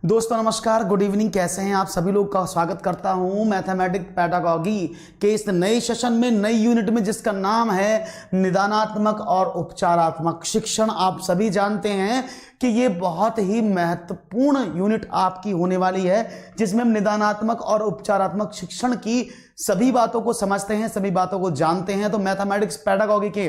दोस्तों नमस्कार, good evening. कैसे हैं आप सभी लोग का स्वागत करता हूं मैथमेटिक्स पेडागॉजी के इस नए सेशन में, नई यूनिट में, जिसका नाम है निदानात्मक और उपचारात्मक शिक्षण। आप सभी जानते हैं कि ये बहुत ही महत्वपूर्ण यूनिट आपकी होने वाली है, जिसमें हम निदानात्मक और उपचारात्मक शिक्षण की सभी बातों को समझते हैं, सभी बातों को जानते हैं। तो मैथमेटिक्स पेडागॉजी के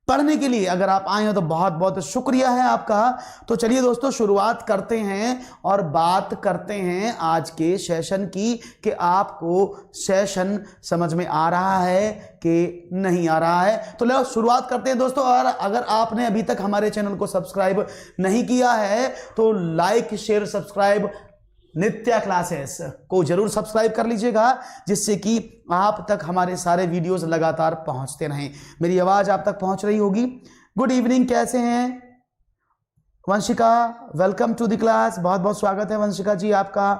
पढ़ने के लिए अगर आप आए हो तो बहुत बहुत शुक्रिया है आपका। तो चलिए दोस्तों शुरुआत करते हैं और बात करते हैं आज के सेशन की कि आपको सेशन समझ में आ रहा है कि नहीं आ रहा है। तो लो शुरुआत करते हैं दोस्तों। और अगर आपने अभी तक हमारे चैनल को सब्सक्राइब नहीं किया है तो लाइक शेयर सब्सक्राइब नित्या क्लासेस को जरूर सब्सक्राइब कर लीजिएगा, जिससे कि आप तक हमारे सारे वीडियोस लगातार पहुंचते रहें। मेरी आवाज आप तक पहुंच रही होगी। गुड इवनिंग, कैसे हैं Vanshika? Welcome to the class. बहुत बहुत स्वागत है वंशिका जी आपका,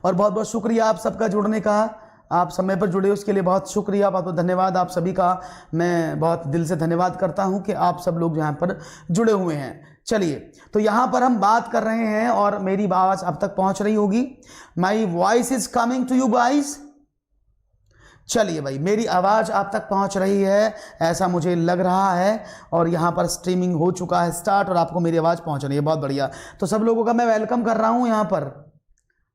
और बहुत बहुत शुक्रिया आप सबका जुड़ने का। आप समय पर जुड़े उसके लिए बहुत शुक्रिया, बहुत बहुत धन्यवाद आप सभी का। मैं बहुत दिल से धन्यवाद करता हूं कि आप सब लोग यहाँ पर जुड़े हुए हैं। चलिए, तो यहाँ पर हम बात कर रहे हैं और मेरी आवाज़ अब तक पहुँच रही होगी। My voice is coming to you guys. चलिए भाई, मेरी आवाज़ आप तक पहुँच रही है ऐसा मुझे लग रहा है, और यहाँ पर स्ट्रीमिंग हो चुका है स्टार्ट और आपको मेरी आवाज़ पहुँच रही है। बहुत बढ़िया। तो सब लोगों का मैं वेलकम कर रहा हूँ यहाँ पर।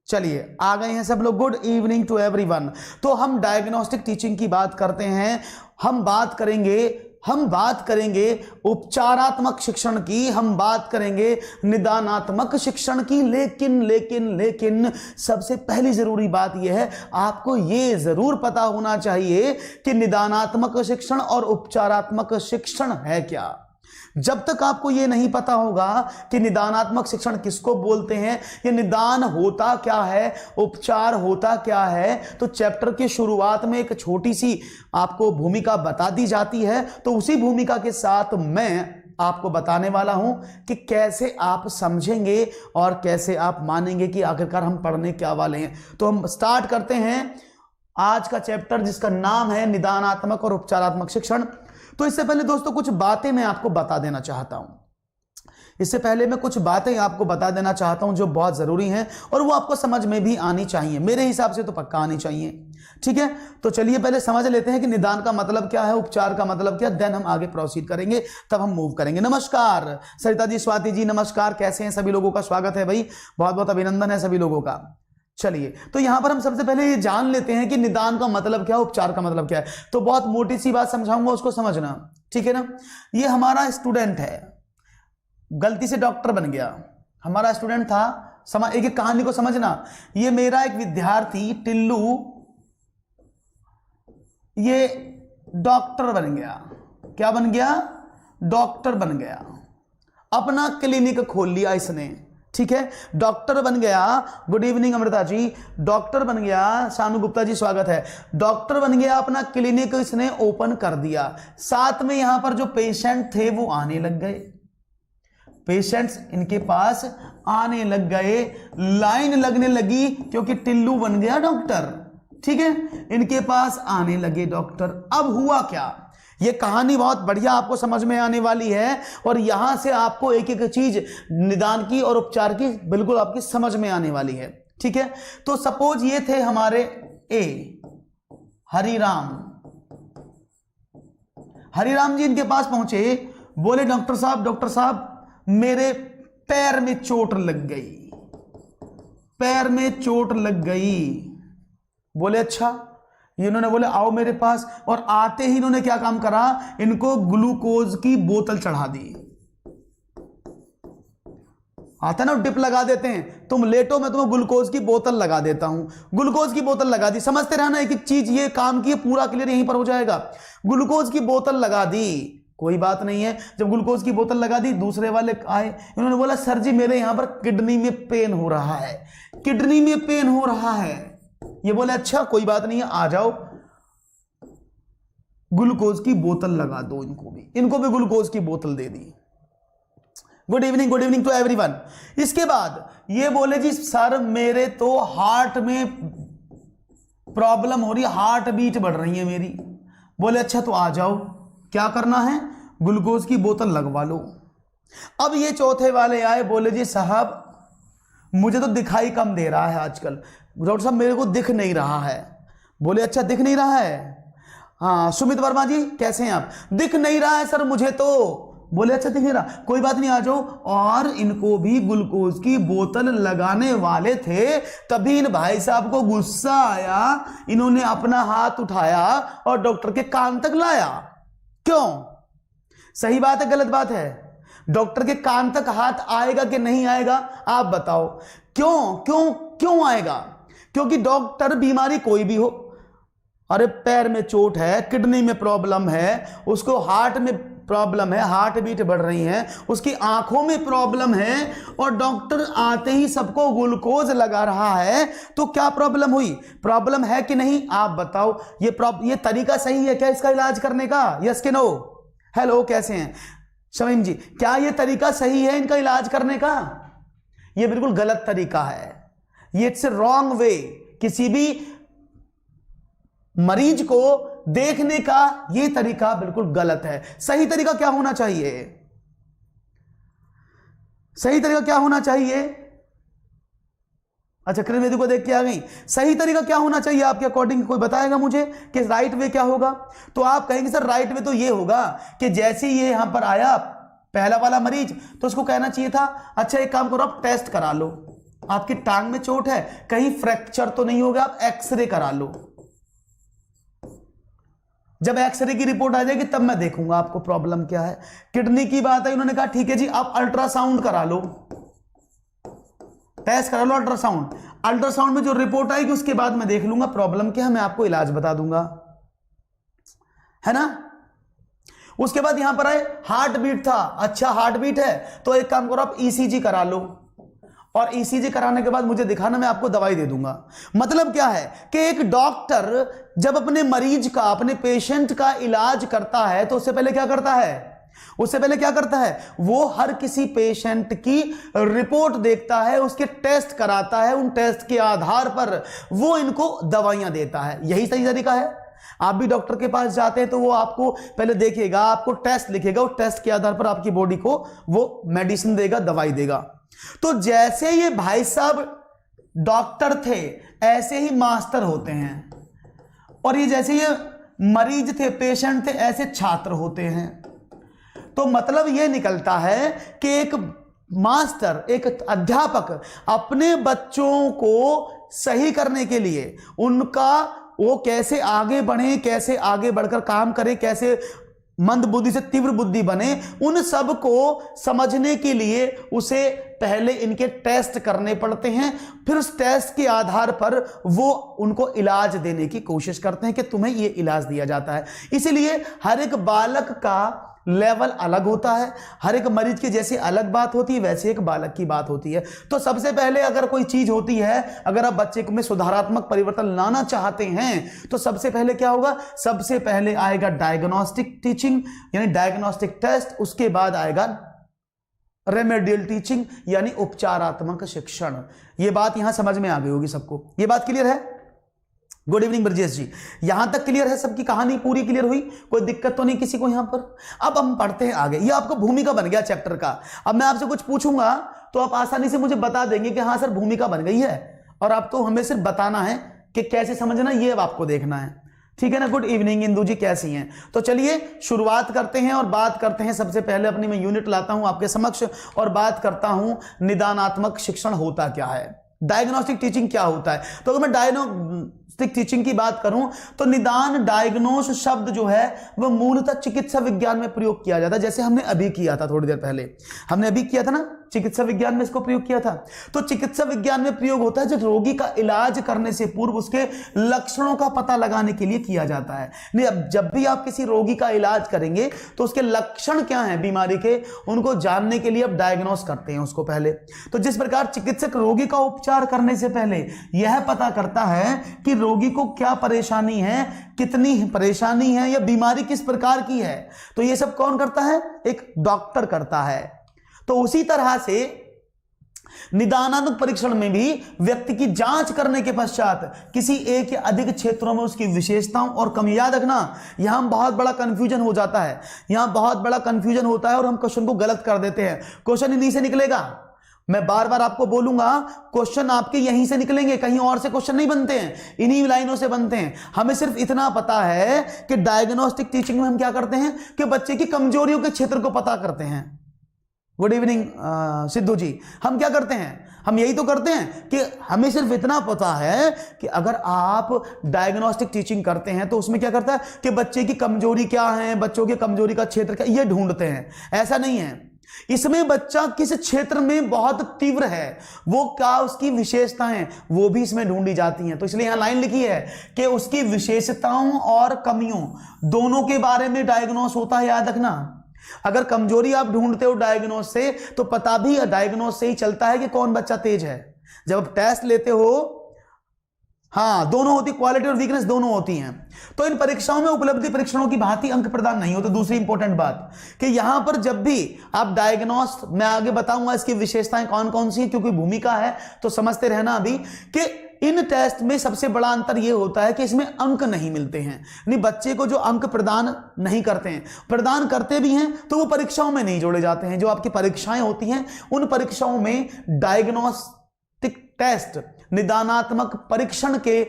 चलिए, आ गए हैं सब लोग। Good evening to everyone. तो हम डायग्नोस्टिक टीचिंग की बात करते हैं। हम बात करेंगे उपचारात्मक शिक्षण की, हम बात करेंगे निदानात्मक शिक्षण की। लेकिन सबसे पहली जरूरी बात यह है, आपको यह जरूर पता होना चाहिए कि निदानात्मक शिक्षण और उपचारात्मक शिक्षण है क्या। जब तक आपको यह नहीं पता होगा कि निदानात्मक शिक्षण किसको बोलते हैं, ये निदान होता क्या है, उपचार होता क्या है, तो चैप्टर के शुरुआत में एक छोटी सी आपको भूमिका बता दी जाती है। तो उसी भूमिका के साथ मैं आपको बताने वाला हूं कि कैसे आप समझेंगे और कैसे आप मानेंगे कि आखिरकार हम पढ़ने क्या वाले हैं। तो हम स्टार्ट करते हैं आज का चैप्टर, जिसका नाम है निदानात्मक और उपचारात्मक शिक्षण। तो इससे पहले दोस्तों कुछ बातें मैं आपको बता देना चाहता हूं जो बहुत जरूरी हैं, और वो आपको समझ में भी आनी चाहिए। मेरे हिसाब से तो पक्का आनी चाहिए। ठीक है, तो चलिए पहले समझ लेते हैं कि निदान का मतलब क्या है, उपचार का मतलब क्या, देन हम आगे प्रोसीड करेंगे, तब हम मूव करेंगे। नमस्कार सरिता जी, स्वाति जी नमस्कार। कैसे हैं सभी लोगों का स्वागत है भाई, बहुत बहुत अभिनंदन है सभी लोगों का। चलिए, तो यहां पर हम सबसे पहले ये जान लेते हैं कि निदान का मतलब क्या है, उपचार का मतलब क्या है। तो बहुत मोटी सी बात समझाऊंगा, उसको समझना, ठीक है ना। ये हमारा स्टूडेंट है, गलती से डॉक्टर बन गया। हमारा स्टूडेंट था, एक कहानी को समझना। ये मेरा एक विद्यार्थी टिल्लू, ये डॉक्टर बन गया। क्या बन गया? डॉक्टर बन गया। अपना क्लिनिक खोल लिया इसने, ठीक है, डॉक्टर बन गया। Good evening Amrita ji, doctor बन गया। शानू गुप्ता जी स्वागत है। डॉक्टर बन गया, अपना क्लिनिक इसने ओपन कर दिया। साथ में यहां पर जो पेशेंट थे वो आने लग गए, पेशेंट्स इनके पास आने लग गए, लाइन लगने लगी, क्योंकि टिल्लू बन गया डॉक्टर। ठीक है, इनके पास आने लगे डॉक्टर। अब हुआ क्या, ये कहानी बहुत बढ़िया आपको समझ में आने वाली है, और यहां से आपको एक एक चीज निदान की और उपचार की बिल्कुल आपकी समझ में आने वाली है। ठीक है, तो सपोज ये थे हमारे ए हरिराम जी इनके पास पहुंचे, बोले डॉक्टर साहब मेरे पैर में चोट लग गई। बोले अच्छा। इन्होंने बोले आओ मेरे पास, और आते ही इन्होंने क्या काम करा, इनको ग्लूकोज की बोतल चढ़ा दी। आता ना डिप लगा देते हैं, तुम लेटो मैं तुम्हें ग्लूकोज की बोतल लगा देता हूं। ग्लूकोज की बोतल लगा दी, समझते रहना एक एक चीज, ये काम की पूरा क्लियर यहीं पर हो जाएगा। ग्लूकोज की बोतल लगा दी, कोई बात नहीं है। जब ग्लूकोज की बोतल लगा दी, दूसरे वाले आए, इन्होंने बोला सर जी मेरे यहां पर किडनी में पेन हो रहा है। ये बोले अच्छा कोई बात नहीं है, आ जाओ ग्लूकोज की बोतल लगा दो। इनको भी ग्लूकोज की बोतल दे दी। Good evening to everyone. इसके बाद ये बोले जी सर मेरे तो हार्ट में प्रॉब्लम हो रही है, हार्ट बीट बढ़ रही है मेरी। बोले अच्छा तो आ जाओ, क्या करना है, ग्लूकोज की बोतल लगवा लो। अब ये चौथे वाले आए, बोले जी साहब मुझे तो दिखाई कम दे रहा है आजकल। डॉक्टर साहब मेरे को दिख नहीं रहा है। बोले अच्छा दिख नहीं रहा है। हाँ सुमित वर्मा जी कैसे हैं आप? दिख नहीं रहा है सर मुझे तो। बोले अच्छा दिख नहीं रहा, कोई बात नहीं आ जाओ। और इनको भी ग्लूकोज की बोतल लगाने वाले थे, तभी इन भाई साहब को गुस्सा आया, इन्होंने अपना हाथ उठाया और डॉक्टर के कान तक लाया। क्यों? सही बात है गलत बात है? डॉक्टर के कान तक हाथ आएगा कि नहीं आएगा आप बताओ? क्यों क्यों क्यों आएगा? क्योंकि डॉक्टर बीमारी कोई भी हो, अरे पैर में चोट है, किडनी में प्रॉब्लम है, उसको हार्ट में प्रॉब्लम है, हार्ट बीट बढ़ रही है, उसकी आंखों में प्रॉब्लम है, और डॉक्टर आते ही सबको ग्लूकोज लगा रहा है, तो क्या प्रॉब्लम हुई? प्रॉब्लम है कि नहीं आप बताओ? ये तरीका सही है क्या इसका इलाज करने का? यस के नो? हेलो कैसे हैं शमीम जी? क्या ये तरीका सही है इनका इलाज करने का? ये बिल्कुल गलत तरीका है, ये इट्स ए रॉन्ग वे। किसी भी मरीज को देखने का ये तरीका बिल्कुल गलत है। सही तरीका क्या होना चाहिए? सही तरीका क्या होना चाहिए? अच्छा किरण बेदी को देख के आ गई। सही तरीका क्या होना चाहिए आपके अकॉर्डिंग? कोई बताएगा मुझे कि राइट वे क्या होगा? तो आप कहेंगे सर राइट वे तो ये होगा कि जैसे ये यहां पर आया पहला वाला मरीज, तो उसको कहना चाहिए था अच्छा एक काम करो आप टेस्ट करा लो, आपकी टांग में चोट है, कहीं फ्रैक्चर तो नहीं होगा, आप एक्सरे करा लो। जब एक्सरे की रिपोर्ट आ जाएगी तब मैं देखूंगा आपको प्रॉब्लम क्या है। किडनी की बात है, उन्होंने कहा ठीक है जी आप अल्ट्रासाउंड करा लो, टेस्ट करा लो अल्ट्रासाउंड। अल्ट्रासाउंड में जो रिपोर्ट आएगी उसके बाद मैं देख लूंगा प्रॉब्लम क्या है, मैं आपको इलाज बता दूंगा, है ना। उसके बाद यहां पर आए हार्ट बीट था, अच्छा हार्ट बीट है तो एक काम करो आप ईसीजी करा लो, और ईसीजी कराने के बाद मुझे दिखाना, मैं आपको दवाई दे दूंगा। मतलब क्या है कि एक डॉक्टर जब अपने मरीज का, अपने पेशेंट का इलाज करता है तो उससे पहले क्या करता है? उससे पहले क्या करता है? वो हर किसी पेशेंट की रिपोर्ट देखता है, उसके टेस्ट कराता है, उन टेस्ट के आधार पर वो इनको दवाइयां देता है। यही सही तरीका है। आप भी डॉक्टर के पास जाते हैं तो वो आपको पहले देखेगा, आपको टेस्ट लिखेगा, उस टेस्ट के आधार पर आपकी बॉडी को वो मेडिसिन देगा, दवाई देगा। तो जैसे ये भाई साहब डॉक्टर थे ऐसे ही मास्टर होते हैं, और ये जैसे ये मरीज थे, पेशेंट थे, ऐसे छात्र होते हैं। तो मतलब ये निकलता है कि एक मास्टर, एक अध्यापक अपने बच्चों को सही करने के लिए, उनका वो कैसे आगे बढ़े, कैसे आगे बढ़कर काम करे, कैसे मंद बुद्धि से तीव्र बुद्धि बने, उन सब को समझने के लिए उसे पहले इनके टेस्ट करने पड़ते हैं, फिर उस टेस्ट के आधार पर वो उनको इलाज देने की कोशिश करते हैं कि तुम्हें ये इलाज दिया जाता है। इसीलिए हर एक बालक का लेवल अलग होता है, हर एक मरीज की जैसे अलग बात होती है वैसे एक बालक की बात होती है। तो सबसे पहले अगर कोई चीज होती है, अगर आप बच्चे में सुधारात्मक परिवर्तन लाना चाहते हैं तो सबसे पहले क्या होगा? सबसे पहले आएगा डायग्नोस्टिक टीचिंग यानी डायग्नोस्टिक टेस्ट, उसके बाद आएगा रेमेडियल टीचिंग यानी उपचारात्मक शिक्षण। ये बात यहां समझ में आ गई होगी सबको, ये बात क्लियर है? गुड इवनिंग ब्रजेश जी, यहां तक क्लियर है? सबकी कहानी पूरी क्लियर हुई? कोई दिक्कत तो नहीं किसी को यहां पर? अब हम पढ़ते हैं आगे। ये आपको भूमिका बन गया चैप्टर का। अब मैं आपसे कुछ पूछूंगा तो आप आसानी से मुझे बता देंगे कि हाँ सर भूमिका बन गई है, और आपको हमें सिर्फ बताना है कि कैसे समझना, ये अब आपको देखना है, ठीक है ना। गुड इवनिंग इंदू जी, कैसी हैं? तो चलिए शुरुआत करते हैं और बात करते हैं। सबसे पहले अपनी मैं यूनिट लाता हूं आपके समक्ष और बात करता हूं निदानात्मक शिक्षण होता क्या है, डायग्नोस्टिक टीचिंग क्या होता है। तो अगर मैं डायग्नोस्टिक टीचिंग की बात करूं तो निदान, डायग्नोस शब्द जो है वह मूलतः चिकित्सा विज्ञान में प्रयोग किया जाता है, जैसे हमने अभी किया था, थोड़ी देर पहले हमने अभी किया था ना, चिकित्सा विज्ञान में इसको प्रयोग किया था। तो चिकित्सा विज्ञान में प्रयोग होता है जब रोगी का इलाज करने से पूर्व उसके लक्षणों का पता लगाने के लिए किया जाता है। नहीं, अब जब भी आप किसी रोगी का इलाज करेंगे तो उसके लक्षण क्या हैं बीमारी के, उनको जानने के लिए आप डायग्नोस करते हैं उसको पहले। तो जिस प्रकार चिकित्सक रोगी का उपचार करने से पहले यह पता करता है कि रोगी को क्या परेशानी है, कितनी परेशानी है, या बीमारी किस प्रकार की है, तो ये सब कौन करता है? एक डॉक्टर करता है। तो उसी तरह से निदानात्मक परीक्षण में भी व्यक्ति की जांच करने के पश्चात किसी एक या अधिक क्षेत्रों में उसकी विशेषताओं और कमी, याद रखना यहां बहुत बड़ा कंफ्यूजन हो जाता है, यहां बहुत बड़ा कंफ्यूजन होता है और हम क्वेश्चन को गलत कर देते हैं। क्वेश्चन इन्हीं से निकलेगा, मैं बार बार आपको बोलूंगा, क्वेश्चन आपके यहीं से निकलेंगे, कहीं और से क्वेश्चन नहीं बनते हैं, इन्हीं लाइनों से बनते हैं। हमें सिर्फ इतना पता है कि डायग्नोस्टिक टीचिंग में हम क्या करते हैं कि बच्चे की कमजोरियों के क्षेत्र को पता करते हैं। गुड इवनिंग सिद्धू जी, हम क्या करते हैं, हम यही तो करते हैं कि हमें सिर्फ इतना पता है कि अगर आप डायग्नोस्टिक टीचिंग करते हैं तो उसमें क्या करता है कि बच्चे की कमजोरी क्या है, बच्चों के कमजोरी का क्षेत्र क्या, ये ढूंढते हैं। ऐसा नहीं है, इसमें बच्चा किस क्षेत्र में बहुत तीव्र है, वो क्या उसकी विशेषताएं, वो भी इसमें ढूंढी जाती हैं। तो इसलिए यहां लाइन लिखी है कि उसकी विशेषताओं और कमियों दोनों के बारे में डायग्नोस होता है, याद रखना। अगर कमजोरी आप ढूंढते हो डायग्नोस से, तो पता भी डायग्नोस से ही चलता है कि कौन बच्चा तेज है। जब आप टेस्ट लेते हो, हाँ, दोनों होती, क्वालिटी और वीकनेस दोनों होती हैं। तो इन परीक्षाओं में उपलब्धि परीक्षणों की भांति अंक प्रदान नहीं होते। दूसरी इंपॉर्टेंट बात कि यहां पर जब भी आप डायग्नोस, मैं आगे बताऊंगा इसकी विशेषताएं कौन कौन सी हैं, क्योंकि भूमिका है तो समझते रहना अभी कि इन टेस्ट में सबसे बड़ा अंतर यह होता है कि इसमें अंक नहीं मिलते हैं, यानी बच्चे को जो अंक प्रदान नहीं करते हैं, प्रदान करते भी हैं तो वो परीक्षाओं में नहीं जोड़े जाते हैं। जो आपकी परीक्षाएं होती हैं उन परीक्षाओं में डायग्नोस्टिक टेस्ट, निदानात्मक परीक्षण के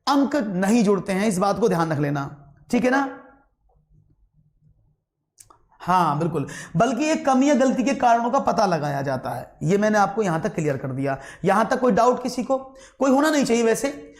अंक नहीं जुड़ते हैं। इस बात को ध्यान रख लेना, ठीक है ना। हाँ बिल्कुल, बल्कि एक कमी या गलती के कारणों का पता लगाया जाता है। ये मैंने आपको यहां तक क्लियर कर दिया। यहां तक कोई डाउट किसी को, कोई होना नहीं चाहिए। वैसे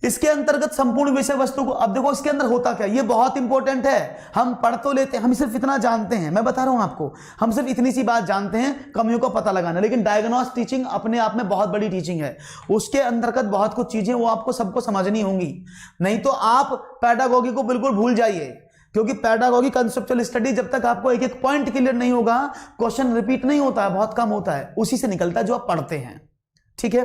इसके अंतर्गत संपूर्ण विषय वस्तु को, अब देखो इसके अंदर होता क्या, ये बहुत इंपॉर्टेंट है। हम पढ़ तो लेते हैं, हम सिर्फ इतना जानते हैं, मैं बता रहा हूं आपको, हम सिर्फ इतनी सी बात जानते हैं, कमियों का पता लगाना। लेकिन डायग्नोस टीचिंग अपने आप में बहुत बड़ी टीचिंग है, उसके अंतर्गत बहुत कुछ चीजें वो आपको सबको समझनी होंगी। नहीं तो आप पेडागोगी को बिल्कुल भूल जाइए, क्योंकि पेडागोगी कंसेप्चुअल स्टडी, जब तक आपको एक एक पॉइंट क्लियर नहीं होगा, क्वेश्चन रिपीट नहीं होता है, बहुत कम होता है, उसी से निकलता है जो आप पढ़ते हैं, ठीक है।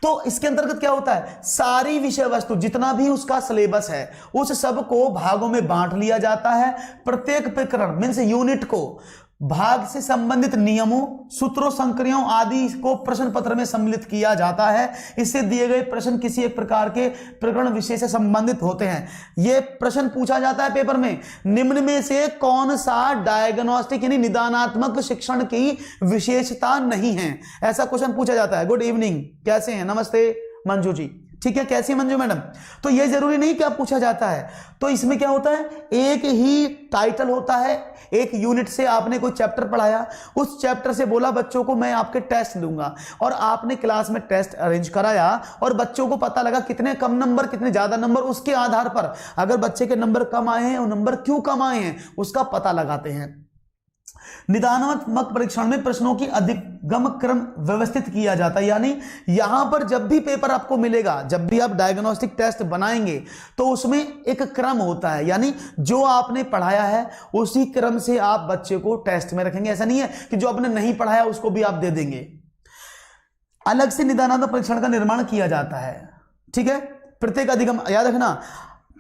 तो इसके अंतर्गत क्या होता है, सारी विषय वस्तु जितना भी उसका सिलेबस है उस सब को भागों में बांट लिया जाता है। प्रत्येक प्रकरण मीन्स यूनिट को भाग से संबंधित नियमों, सूत्रों, संक्रियाओं आदि को प्रश्न पत्र में सम्मिलित किया जाता है। इससे दिए गए प्रश्न किसी एक प्रकार के प्रकरण विषय से संबंधित होते हैं। यह प्रश्न पूछा जाता है पेपर में, निम्न में से कौन सा डायग्नोस्टिक यानी निदानात्मक शिक्षण की विशेषता नहीं है, ऐसा क्वेश्चन पूछा जाता है। गुड इवनिंग, कैसे हैं, नमस्ते मंजू जी, ठीक है, कैसी है मंजू मैडम। तो यह जरूरी नहीं क्या पूछा जाता है। तो इसमें क्या होता है, एक ही टाइटल होता है, एक यूनिट से आपने कोई चैप्टर पढ़ाया, उस चैप्टर से बोला बच्चों को मैं आपके टेस्ट लूंगा, और आपने क्लास में टेस्ट अरेंज कराया और बच्चों को पता लगा कितने कम नंबर कितने ज्यादा नंबर, उसके आधार पर अगर बच्चे के नंबर कम आए हैं और नंबर क्यों कम आए हैं उसका पता लगाते हैं। निदानात्मक परीक्षण में प्रश्नों की अधिगम क्रम व्यवस्थित किया जाता है, यानी यहां पर जब भी पेपर आपको मिलेगा, जब भी आप डायग्नोस्टिक टेस्ट बनाएंगे तो उसमें एक क्रम होता है, यानी जो आपने पढ़ाया है उसी क्रम से आप बच्चे को टेस्ट में रखेंगे। ऐसा नहीं है कि जो आपने नहीं पढ़ाया उसको भी आप दे देंगे। अलग से निदानात्मक परीक्षण का निर्माण किया जाता है, ठीक है। प्रत्येक अधिगम, याद रखना,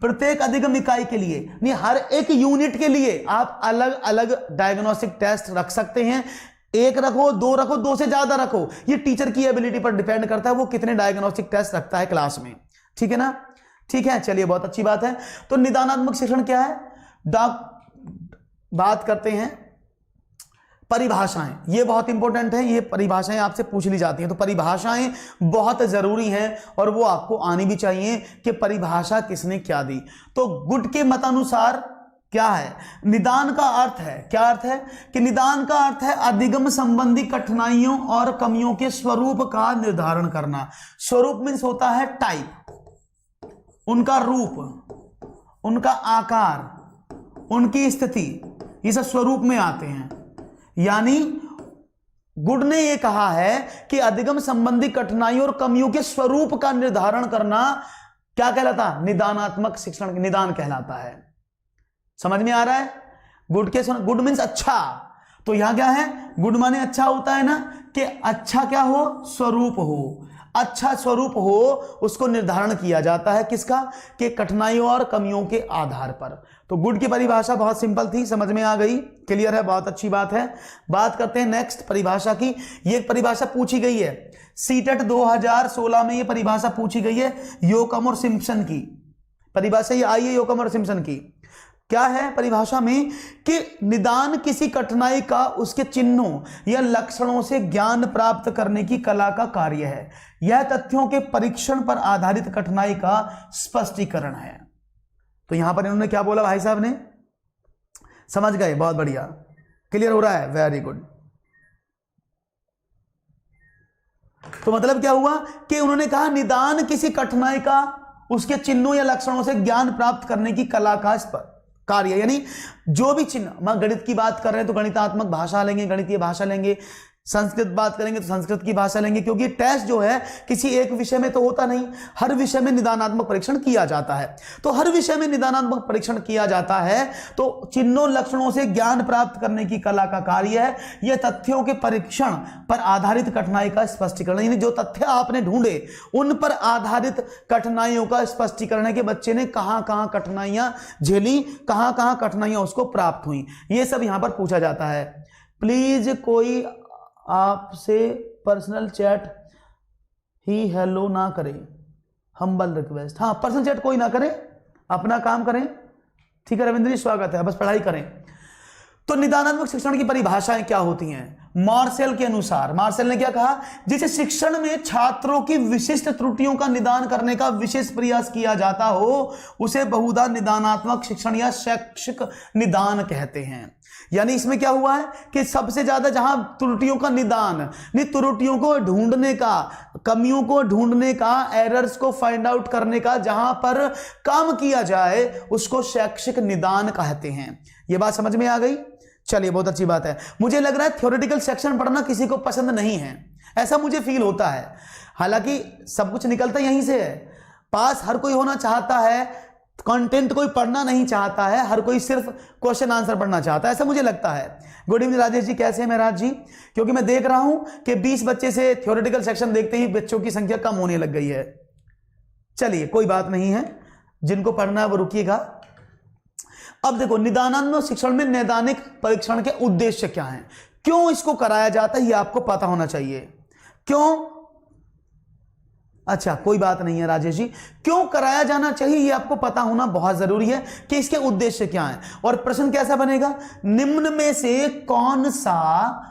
प्रत्येक अधिगम इकाई के लिए नहीं, हर एक यूनिट के लिए आप अलग अलग डायग्नोस्टिक टेस्ट रख सकते हैं। एक रखो, दो रखो, दो से ज्यादा रखो, ये टीचर की एबिलिटी पर डिपेंड करता है, वो कितने डायग्नोस्टिक टेस्ट रखता है क्लास में, ठीक है ना। ठीक है, चलिए बहुत अच्छी बात है। तो निदानात्मक शिक्षण क्या है, बात करते हैं परिभाषाएं, ये बहुत इंपॉर्टेंट है, ये परिभाषाएं आपसे पूछ ली जाती हैं। तो परिभाषाएं बहुत जरूरी हैं और वो आपको आनी भी चाहिए कि परिभाषा किसने क्या दी। तो गुड के मतानुसार क्या है, निदान का अर्थ है, क्या अर्थ है कि निदान का अर्थ है अधिगम संबंधी कठिनाइयों और कमियों के स्वरूप का निर्धारण करना। स्वरूप मीन्स होता है टाइप, उनका रूप, उनका आकार, उनकी स्थिति, ये सब स्वरूप में आते हैं। यानी गुड ने यह कहा है कि अधिगम संबंधी कठिनाइयों और कमियों के स्वरूप का निर्धारण करना क्या कहलाता, निदानात्मक शिक्षण निदान कहलाता है। समझ में आ रहा है। गुड मीन्स अच्छा, तो यहां क्या है, गुड माने अच्छा होता है ना, कि अच्छा क्या हो, स्वरूप हो, अच्छा स्वरूप हो, उसको निर्धारण किया जाता है किसका, कि कठिनाइयों और कमियों के आधार पर। तो गुड की परिभाषा बहुत सिंपल थी, समझ में आ गई, क्लियर है, बहुत अच्छी बात है। बात करते हैं नेक्स्ट परिभाषा की। ये परिभाषा पूछी गई है सीटेट 2016 में, ये परिभाषा पूछी गई है योकम और सिम्पसन की परिभाषा, ये आई है योकम और सिम्पसन की। क्या है परिभाषा में कि निदान किसी कठिनाई का उसके चिन्हों या लक्षणों से ज्ञान प्राप्त करने की कला का कार्य है। यह तथ्यों के परीक्षण पर आधारित कठिनाई का स्पष्टीकरण है। तो यहां पर इन्होंने क्या बोला भाई साहब ने, समझ गए? बहुत बढ़िया, क्लियर हो रहा है, वेरी गुड। तो मतलब क्या हुआ कि उन्होंने कहा निदान किसी कठिनाई का उसके चिन्हों या लक्षणों से ज्ञान प्राप्त करने की कला का कार्य, यानी जो भी चिन्ह, मैं गणित की बात कर रहे हैं तो गणितात्मक भाषा लेंगे, गणितीय भाषा लेंगे, संस्कृत बात करेंगे तो संस्कृत की भाषा लेंगे, क्योंकि टेस्ट जो है किसी एक विषय में तो होता नहीं, हर विषय में निदानात्मक परीक्षण किया जाता है। तो हर विषय में निदानात्मक परीक्षण किया जाता है, तो चिन्हों लक्षणों से ज्ञान प्राप्त करने की कला का कार्य है यह तथ्यों के परीक्षण पर आधारित कठिनाई का स्पष्टीकरण, यानी जो तथ्य आपने ढूंढे उन पर आधारित कठिनाइयों का स्पष्टीकरण है कि बच्चे ने कहां कहां कठिनाइयां झेली, कहां कहां कठिनाइयां उसको प्राप्त हुई, ये सब यहां पर पूछा जाता है। प्लीज कोई आपसे पर्सनल चैट ही हेलो ना करें, हम्बल रिक्वेस्ट। हाँ, पर्सनल चैट कोई ना करें, अपना काम करें, ठीक है रविंद्र जी, स्वागत है, बस पढ़ाई करें। तो निदानात्मक शिक्षण की परिभाषाएं क्या होती हैं? मार्शल के अनुसार, मार्शल ने क्या कहा, जिसे शिक्षण में छात्रों की विशिष्ट त्रुटियों का निदान करने का विशेष प्रयास किया जाता हो उसे बहुधा निदानात्मक शिक्षण या शैक्षिक निदान कहते हैं। यानी इसमें क्या हुआ है कि सबसे ज्यादा जहां त्रुटियों का निदान, त्रुटियों को ढूंढने का, कमियों को ढूंढने का, एरर्स को फाइंड आउट करने का जहां पर काम किया जाए उसको शैक्षिक निदान कहते हैं। यह बात समझ में आ गई? चलिए, बहुत अच्छी बात है। मुझे लग रहा है थ्योरेटिकल सेक्शन पढ़ना किसी को पसंद नहीं है, ऐसा मुझे फील होता है। हालांकि सब कुछ निकलता यहीं से है, पास हर कोई होना चाहता है, कंटेंट कोई पढ़ना नहीं चाहता है, हर कोई सिर्फ क्वेश्चन आंसर पढ़ना चाहता है, ऐसा मुझे लगता है। गुड इवनिंग राजेश जी, कैसे हैं महाराज जी? क्योंकि मैं देख रहा हूं कि 20 बच्चे से थ्योरेटिकल सेक्शन देखते ही बच्चों की संख्या कम होने लग गई है। चलिए, कोई बात नहीं है, जिनको पढ़ना है वो रुकिएगा। अब देखो, निदानात्मक शिक्षण में नैदानिक परीक्षण के उद्देश्य क्या हैं, क्यों इसको कराया जाता है, ये आपको पता होना चाहिए। क्यों? अच्छा, कोई बात नहीं है राजेश जी, क्यों कराया जाना चाहिए ये आपको पता होना बहुत जरूरी है कि इसके उद्देश्य क्या हैं। और प्रश्न कैसा बनेगा, निम्न में से कौन सा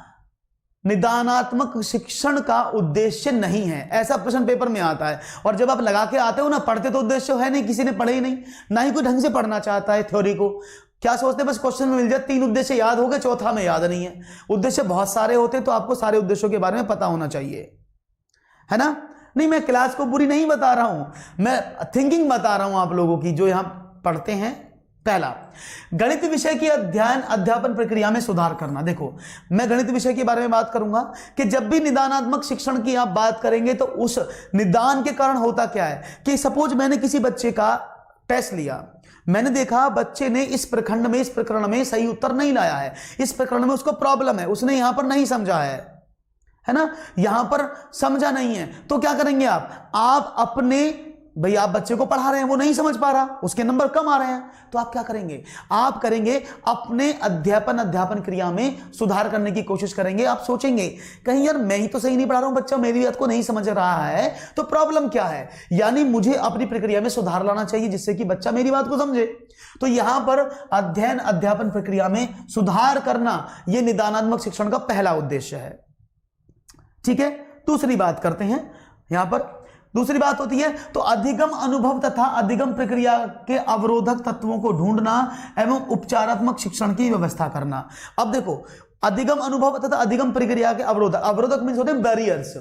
निदानात्मक शिक्षण का उद्देश्य नहीं है, ऐसा प्रश्न पेपर में आता है। और जब आप लगा के आते हो ना, पढ़ते तो उद्देश्य है नहीं, किसी ने पढ़े ही नहीं, ना ही कोई ढंग से पढ़ना चाहता है थ्योरी को। क्या सोचते हैं बस क्वेश्चन में मिल जाए, 3 उद्देश्य याद हो गए, चौथा में याद नहीं है। उद्देश्य बहुत सारे होते हैं, तो आपको सारे उद्देश्यों के बारे में पता होना चाहिए, है ना? नहीं, मैं क्लास को बुरी नहीं बता रहा हूं, मैं थिंकिंग बता रहा हूं आप लोगों की जो यहां पढ़ते हैं। पहला, गणित विषय की अध्यापन प्रक्रिया में सुधार करना। देखो, मैं गणित विषय के बारे में बात करूंगा कि जब भी निदानात्मक शिक्षण की आप बात करेंगे तो उस निदान के कारण होता क्या है कि सपोज मैंने किसी बच्चे का टेस्ट लिया, मैंने देखा बच्चे ने इस प्रखंड में, इस प्रकरण में सही उत्तर नहीं लाया है, इस प्रकरण में उसको प्रॉब्लम है, उसने यहां पर नहीं समझा है ना, यहां पर समझा नहीं है। तो क्या करेंगे आप अपने, भाई आप बच्चे को पढ़ा रहे हैं, वो नहीं समझ पा रहा, उसके नंबर कम आ रहे हैं, तो आप क्या करेंगे, आप करेंगे अपने अध्यापन क्रिया में सुधार करने की कोशिश करेंगे। आप सोचेंगे कहीं यार मैं ही तो सही नहीं पढ़ा रहा हूं, बच्चा मेरी बात को नहीं समझ रहा है, तो प्रॉब्लम क्या है, यानी मुझे अपनी प्रक्रिया में सुधार लाना चाहिए जिससे कि बच्चा मेरी बात को समझे। तो यहां पर अध्यापन प्रक्रिया में सुधार करना यह निदानात्मक शिक्षण का पहला उद्देश्य है। ठीक है, दूसरी बात करते हैं। यहां पर दूसरी बात होती है तो अधिगम अनुभव तथा अधिगम प्रक्रिया के अवरोधक तत्वों को ढूंढना एवं उपचारात्मक शिक्षण की व्यवस्था करना। अब देखो, अधिगम अनुभव तथा अधिगम प्रक्रिया के अवरोधक मीन्स होते हैं बैरियर्स,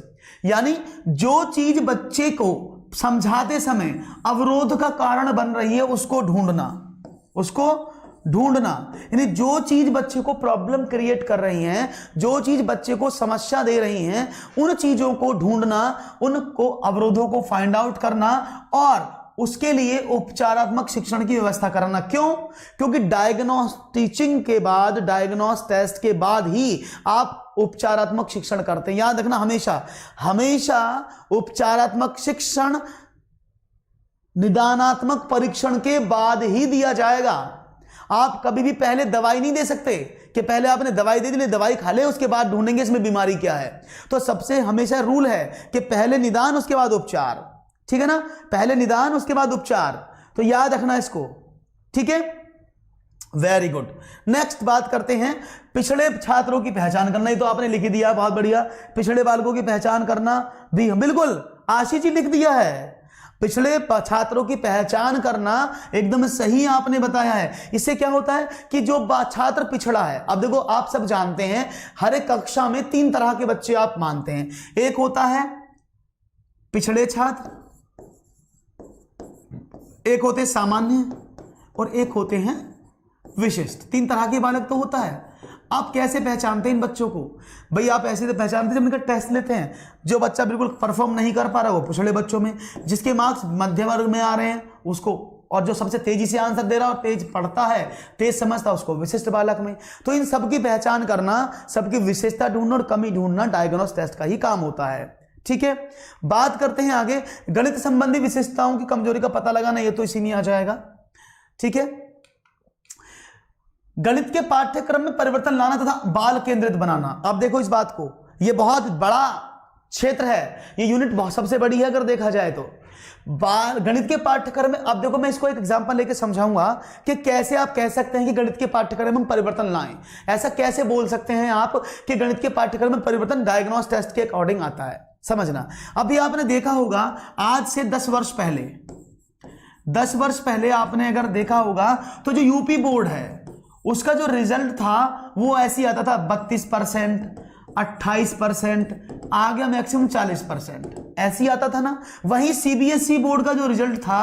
यानी जो चीज बच्चे को समझाते समय अवरोध का कारण बन रही है उसको ढूंढना, यानी जो चीज बच्चे को प्रॉब्लम क्रिएट कर रही हैं, जो चीज बच्चे को समस्या दे रही हैं, उन चीजों को ढूंढना, उनको अवरोधों को फाइंड आउट करना और उसके लिए उपचारात्मक शिक्षण की व्यवस्था करना। क्यों? क्योंकि डायग्नोस्टिचिंग के बाद, डायग्नोस टेस्ट के बाद ही आप उपचारात्मक शिक्षण करते हैं। याद रखना, हमेशा उपचारात्मक शिक्षण निदानात्मक परीक्षण के बाद ही दिया जाएगा। आप कभी भी पहले दवाई नहीं दे सकते कि पहले आपने दवाई दे दी, दवाई खा ले, उसके बाद ढूंढेंगे इसमें बीमारी क्या है। तो सबसे हमेशा रूल है कि पहले निदान उसके बाद उपचार, ठीक है ना, पहले निदान उसके बाद उपचार, तो याद रखना इसको, ठीक है। Very good. नेक्स्ट बात करते हैं पिछड़े छात्रों की पहचान करना। ये तो आपने लिख ही दिया, बहुत बढ़िया। पिछड़े बालकों की पहचान करना भी बिल्कुल आशीष जी लिख दिया है। पिछड़े छात्रों की पहचान करना एकदम सही आपने बताया है। इससे क्या होता है कि जो छात्र पिछड़ा है, अब देखो आप सब जानते हैं हर एक कक्षा में 3 तरह के बच्चे आप मानते हैं। एक होता है पिछड़े छात्र, एक होते हैं सामान्य और एक होते हैं विशिष्ट। 3 तरह के बालक तो होता है। आप कैसे पहचानते हैं इन बच्चों को? भाई आप ऐसे तो पहचानते हैं जब इनका टेस्ट लेते हैं। जो बच्चा बिल्कुल परफॉर्म नहीं कर पा रहा वो पिछड़े बच्चों में, जिसके मार्क्स मध्य वर्ग में आ रहे हैं उसको, और जो सबसे तेजी से आंसर दे रहा है और तेज पढ़ता है, तेज समझता है, उसको विशिष्ट बालक में। तो इन सबकी पहचान करना, सबकी विशेषता ढूंढना और कमी ढूंढना डायग्नोस टेस्ट का ही काम होता है। ठीक है, बात करते हैं आगे गणित संबंधी विशेषताओं की कमजोरी का पता लगाना। ये तो इसी में आ जाएगा। ठीक है, गणित के पाठ्यक्रम में परिवर्तन लाना तथा बाल केंद्रित बनाना। अब देखो इस बात को, यह बहुत बड़ा क्षेत्र है, ये यूनिट बहुत सबसे बड़ी है अगर देखा जाए तो। गणित के पाठ्यक्रम में, अब देखो मैं इसको एक एग्जांपल लेके समझाऊंगा कि कैसे आप कह सकते हैं कि गणित के पाठ्यक्रम में हम परिवर्तन लाएं। ऐसा कैसे बोल सकते हैं आप कि गणित के पाठ्यक्रम में परिवर्तन डायग्नोस टेस्ट के अकॉर्डिंग आता है। समझना, अभी आपने देखा होगा आज से 10 वर्ष पहले, 10 वर्ष पहले आपने अगर देखा होगा तो जो यूपी बोर्ड है उसका जो रिजल्ट था वो ऐसे ही आता था 32%, 28%, आ गया मैक्सिमम 40%, ऐसे ही आता था ना। वहीं सीबीएसई बोर्ड का जो रिजल्ट था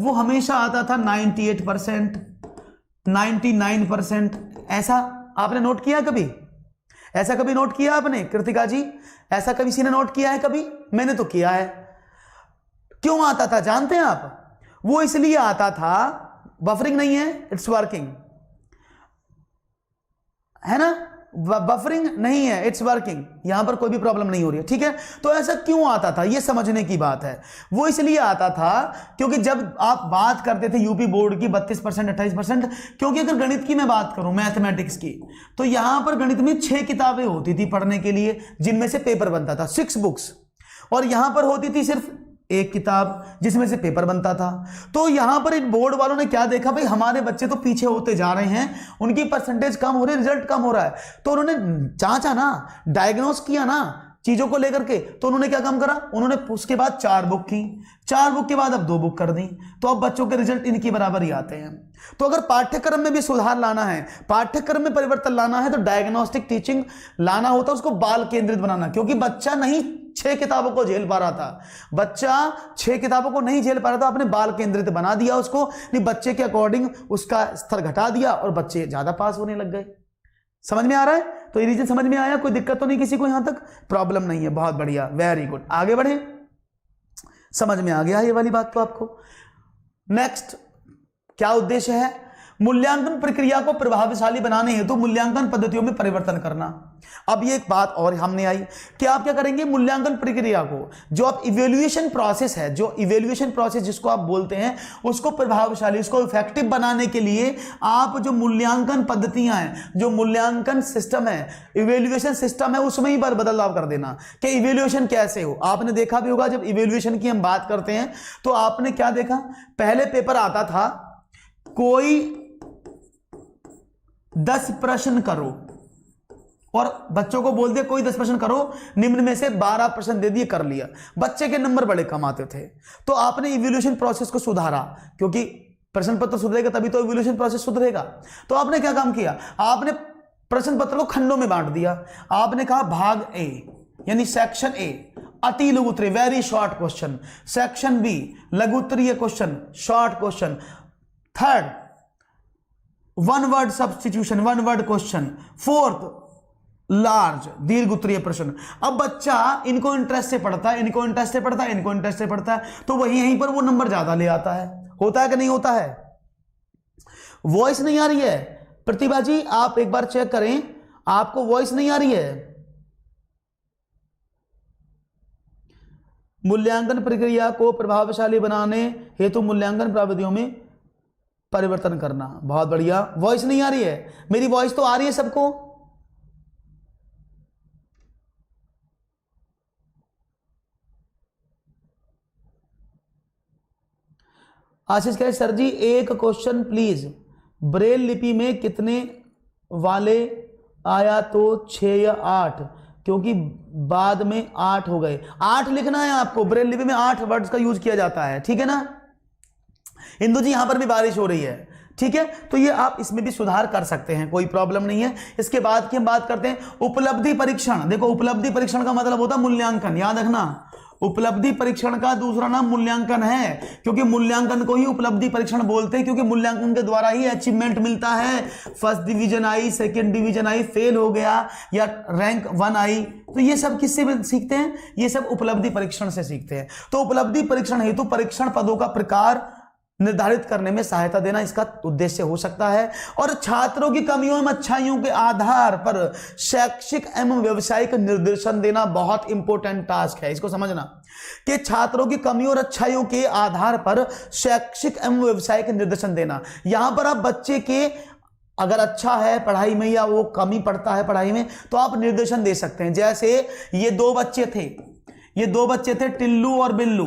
वो हमेशा आता था 98%, 99%। ऐसा आपने नोट किया कभी? ऐसा कभी नोट किया आपने कृतिका जी? ऐसा कभी किसी ने नोट किया है कभी? मैंने तो किया है। क्यों आता था जानते हैं आप? वो इसलिए आता था, बफरिंग नहीं है, इट्स वर्किंग, है ना, बफरिंग नहीं है, इट्स वर्किंग, यहां पर कोई भी प्रॉब्लम नहीं हो रही है। ठीक है, तो ऐसा क्यों आता था ये समझने की बात है। वो इसलिए आता था क्योंकि जब आप बात करते थे यूपी बोर्ड की 32%, 28%, क्योंकि अगर गणित की मैं बात करूं, मैथमेटिक्स की, तो यहां पर गणित में 6 किताबें होती थी पढ़ने के लिए, जिनमें से पेपर बनता था, 6 बुक्स, और यहां पर होती थी सिर्फ 1 किताब जिसमें से पेपर बनता था। तो यहां पर इन बोर्ड वालों ने क्या देखा, भाई हमारे बच्चे तो पीछे होते जा रहे हैं, उनकी परसेंटेज कम हो रही है, रिजल्ट कम हो रहा है, तो उन्होंने जांचा ना, डायग्नोस किया ना चीजों को लेकर के। तो उन्होंने क्या काम करा, उन्होंने उसके बाद 4 बुक की, 4 बुक के बाद अब 2 बुक कर दी, तो अब बच्चों के रिजल्ट इनकी बराबर ही आते हैं। तो अगर पाठ्यक्रम में भी सुधार लाना है, पाठ्यक्रम में परिवर्तन लाना है, तो डायग्नोस्टिक टीचिंग लाना होता है, उसको बाल केंद्रित बनाना। क्योंकि बच्चा नहीं 6 किताबों को झेल पा रहा था, बच्चा 6 किताबों को नहीं झेल पा रहा था, आपने बाल केंद्रित बना दिया उसको, नहीं बच्चे के अकॉर्डिंग उसका स्तर घटा दिया और बच्चे ज्यादा पास होने लग गए। समझ में आ रहा है? तो ये रीजन समझ में आया? कोई दिक्कत तो नहीं किसी को? यहां तक प्रॉब्लम नहीं है, बहुत बढ़िया, वेरी गुड। आगे बढ़े, समझ में आ गया ये वाली बात तो आपको। नेक्स्ट क्या उद्देश्य है? मूल्यांकन प्रक्रिया को प्रभावशाली बनाने हेतु मूल्यांकन पद्धतियों में परिवर्तन करना। अब ये एक बात और हमने आई कि आप क्या करेंगे, मूल्यांकन प्रक्रिया को, जो आप इवेल्युएशन प्रोसेस है, जो इवेल्युएशन प्रोसेस जिसको आप बोलते हैं, उसको प्रभावशाली, उसको इफेक्टिव बनाने के लिए आप जो मूल्यांकन पद्धतियां हैं, जो मूल्यांकन सिस्टम है, इवेल्युएशन सिस्टम है, उसमें ही बदलाव कर देना कि इवेल्युएशन कैसे हो। आपने देखा भी होगा जब इवेल्युएशन की हम बात करते हैं तो आपने क्या देखा, पहले पेपर आता था, कोई 10 प्रश्न करो, और बच्चों को बोल दिया कोई 10 प्रश्न करो, निम्न में से 12 प्रश्न दे दिए, कर लिया, बच्चे के नंबर बड़े कम आते थे। तो आपने इवोल्यूशन प्रोसेस को सुधारा, क्योंकि प्रश्न पत्र सुधरेगा तभी तो इवोल्यूशन प्रोसेस सुधरेगा। तो आपने क्या काम किया, आपने प्रश्न पत्र को खंडों में बांट दिया। आपने कहा भाग ए यानी सेक्शन ए अति लघु उत्तरीय, very short question, section B लघु उत्तरीय question, short question, third 1 word substitution, 1 word question, fourth large दीर्घ उत्तरीय प्रश्न। अब बच्चा इनको इंटरेस्ट से पढ़ता है, इनको इंटरेस्ट से पढ़ता है, इनको इंटरेस्ट से पढ़ता है, तो वही यहीं पर वो नंबर ज्यादा ले आता है। होता है कि नहीं होता है? वॉइस नहीं आ रही है प्रतिभा जी, आप एक बार चेक करें, आपको वॉइस नहीं आ रही है। मूल्यांकन प्रक्रिया को प्रभावशाली बनाने हेतु मूल्यांकन प्रविधियों में परिवर्तन करना, बहुत बढ़िया। वॉइस नहीं आ रही है? मेरी वॉइस तो आ रही है सबको? आशीष कहे सर जी एक क्वेश्चन प्लीज, ब्रेल लिपि में कितने वाले आया तो 6 या 8, क्योंकि बाद में 8 हो गए। 8 लिखना है आपको, ब्रेल लिपि में 8 वर्ड्स का यूज किया जाता है, ठीक है ना। इंदु जी यहां पर भी बारिश हो रही है, ठीक है, तो ये आप इसमें भी सुधार कर सकते हैं, कोई प्रॉब्लम नहीं है। इसके बाद की हम बात करते हैं उपलब्धि परीक्षण। देखो उपलब्धि परीक्षण का मतलब होता है मूल्यांकन, याद रखना। उपलब्धि परीक्षण का दूसरा नाम मूल्यांकन है, क्योंकि मूल्यांकन को ही उपलब्धि परीक्षण बोलते हैं, क्योंकि मूल्यांकन के द्वारा ही अचीवमेंट मिलता है। फर्स्ट डिवीजन आई, सेकंड डिवीजन आई, फेल हो गया या रैंक 1 आई, तो ये सब किससे सीखते हैं? ये सब उपलब्धि परीक्षण से सीखते हैं। तो उपलब्धि परीक्षण हेतु परीक्षण पदों का प्रकार निर्धारित करने में सहायता देना इसका उद्देश्य हो सकता है। और छात्रों की कमियों एवं अच्छाइयों के आधार पर शैक्षिक एवं व्यवसायिक निर्देशन देना बहुत इंपॉर्टेंट टास्क है। इसको समझना कि छात्रों की कमियों और अच्छाइयों के आधार पर शैक्षिक एवं व्यवसायिक निर्देशन देना। यहां पर आप बच्चे के अगर अच्छा है पढ़ाई में या वो कमी पड़ता है पढ़ाई में, तो आप निर्देशन दे सकते हैं। जैसे ये दो बच्चे थे टिल्लू और बिल्लू।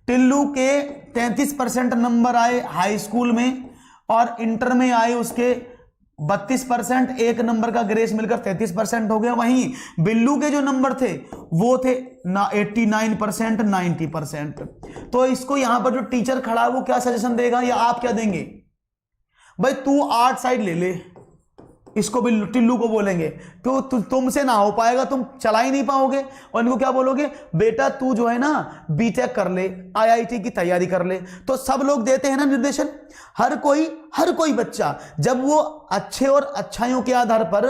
टिल्लू के 33% नंबर आए हाई स्कूल में और इंटर में आए उसके 32%, एक नंबर का ग्रेस मिलकर 33% हो गया। वहीं बिल्लू के जो नंबर थे वो थे 89%, 90%। तो इसको यहां पर जो टीचर खड़ा है वो क्या सजेशन देगा या आप क्या देंगे? भाई तू आर्ट साइड ले ले, इसको भी टिल्लू को बोलेंगे, क्यों तुमसे ना हो पाएगा, तुम चला ही नहीं पाओगे। और इनको क्या बोलोगे? बेटा तू जो है ना बीटेक कर ले, आईआईटी की तैयारी कर ले। तो सब लोग देते हैं ना निर्देशन, हर कोई बच्चा, जब वो अच्छे और अच्छाइयों के आधार पर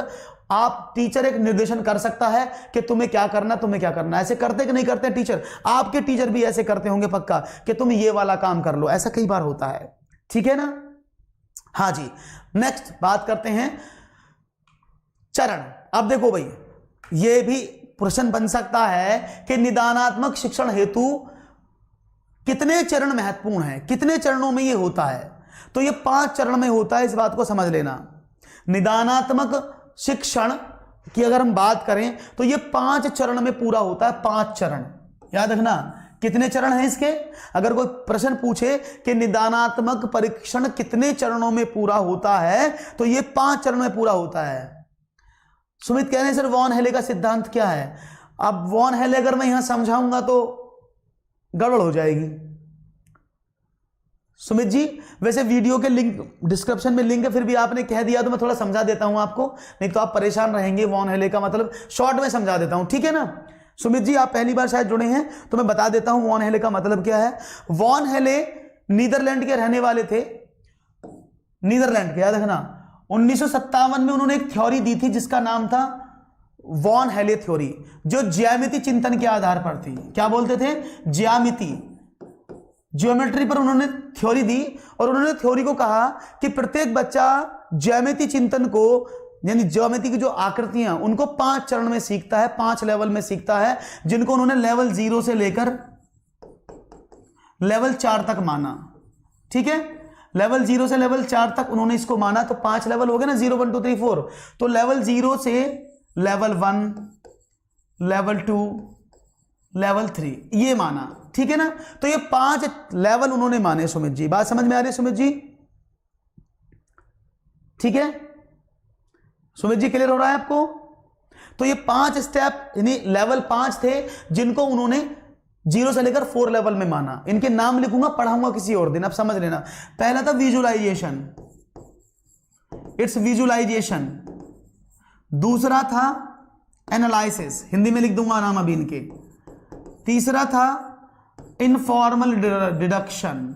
आप टीचर एक निर्देशन कर सकता है कि तुम्हें क्या करना। ऐसे करते कि नहीं करते टीचर? आपके टीचर भी ऐसे करते होंगे पक्का कि तुम ये वाला काम कर लो, ऐसा कई बार होता है, ठीक है ना। हाँ जी, नेक्स्ट बात करते हैं चरण। अब देखो भाई, ये भी प्रश्न बन सकता है कि निदानात्मक शिक्षण हेतु कितने चरण महत्वपूर्ण हैं, कितने चरणों में ये होता है? तो ये 5 चरण में होता है, इस बात को समझ लेना। निदानात्मक शिक्षण की अगर हम बात करें तो ये 5 चरण में पूरा होता है। 5 चरण याद रखना। कितने चरण हैं इसके? अगर कोई प्रश्न पूछे कि निदानात्मक परीक्षण कितने चरणों में पूरा होता है, तो ये 5 चरण में पूरा होता है। सुमित कह रहे हैं सर वॉन हेले का सिद्धांत क्या है? अब वॉन हेले अगर मैं यहां समझाऊंगा तो गड़बड़ हो जाएगी। सुमित जी वैसे वीडियो के लिंक डिस्क्रिप्शन में लिंक है, फिर भी आपने कह दिया तो मैं थोड़ा समझा देता हूं आपको, नहीं तो आप परेशान रहेंगे। वॉन हेले का मतलब शॉर्ट में समझा देता हूं, ठीक है ना। सुमित जी आप पहली बार शायद जुड़े हैं तो मैं बता देता हूं वॉन हेले का मतलब क्या है। वॉन हेले नीदरलैंड के रहने वाले थे, नीदरलैंड के, याद रखना। 1957 में उन्होंने एक थ्योरी दी थी जिसका नाम था वॉन हेले थ्योरी, जो ज्यामिति चिंतन के आधार पर थी। क्या बोलते थे? ज्योमेट्री पर उन्होंने थ्योरी दी और उन्होंने थ्योरी को कहा कि प्रत्येक बच्चा ज्यामिति चिंतन को, यानी ज्योमेट्री की जो आकृतियां, उनको 5 चरण में सीखता है, 5 लेवल में सीखता है, जिनको उन्होंने लेवल 0 से लेकर लेवल 4 तक माना, ठीक है। लेवल 0 से लेवल 4 तक उन्होंने इसको माना, तो 5 लेवल हो गए ना, 0 1 2 3 4। तो लेवल 0 से लेवल 1, लेवल 2, लेवल 3 ये माना, ठीक है ना। तो ये 5 लेवल उन्होंने माने। सुमित जी बात समझ में आ रही है? सुमित जी ठीक है? सुमित जी क्लियर हो रहा है आपको? तो ये 5 स्टेप यानी लेवल 5 थे जिनको उन्होंने 0 से लेकर 4 लेवल में माना। इनके नाम लिखूंगा, पढ़ाऊंगा किसी और दिन, अब समझ लेना। पहला था विजुअलाइजेशन, इट्स विजुअलाइजेशन। दूसरा था एनालिसिस, हिंदी में लिख दूंगा नाम अभी इनके। तीसरा था इनफॉर्मल डिडक्शन।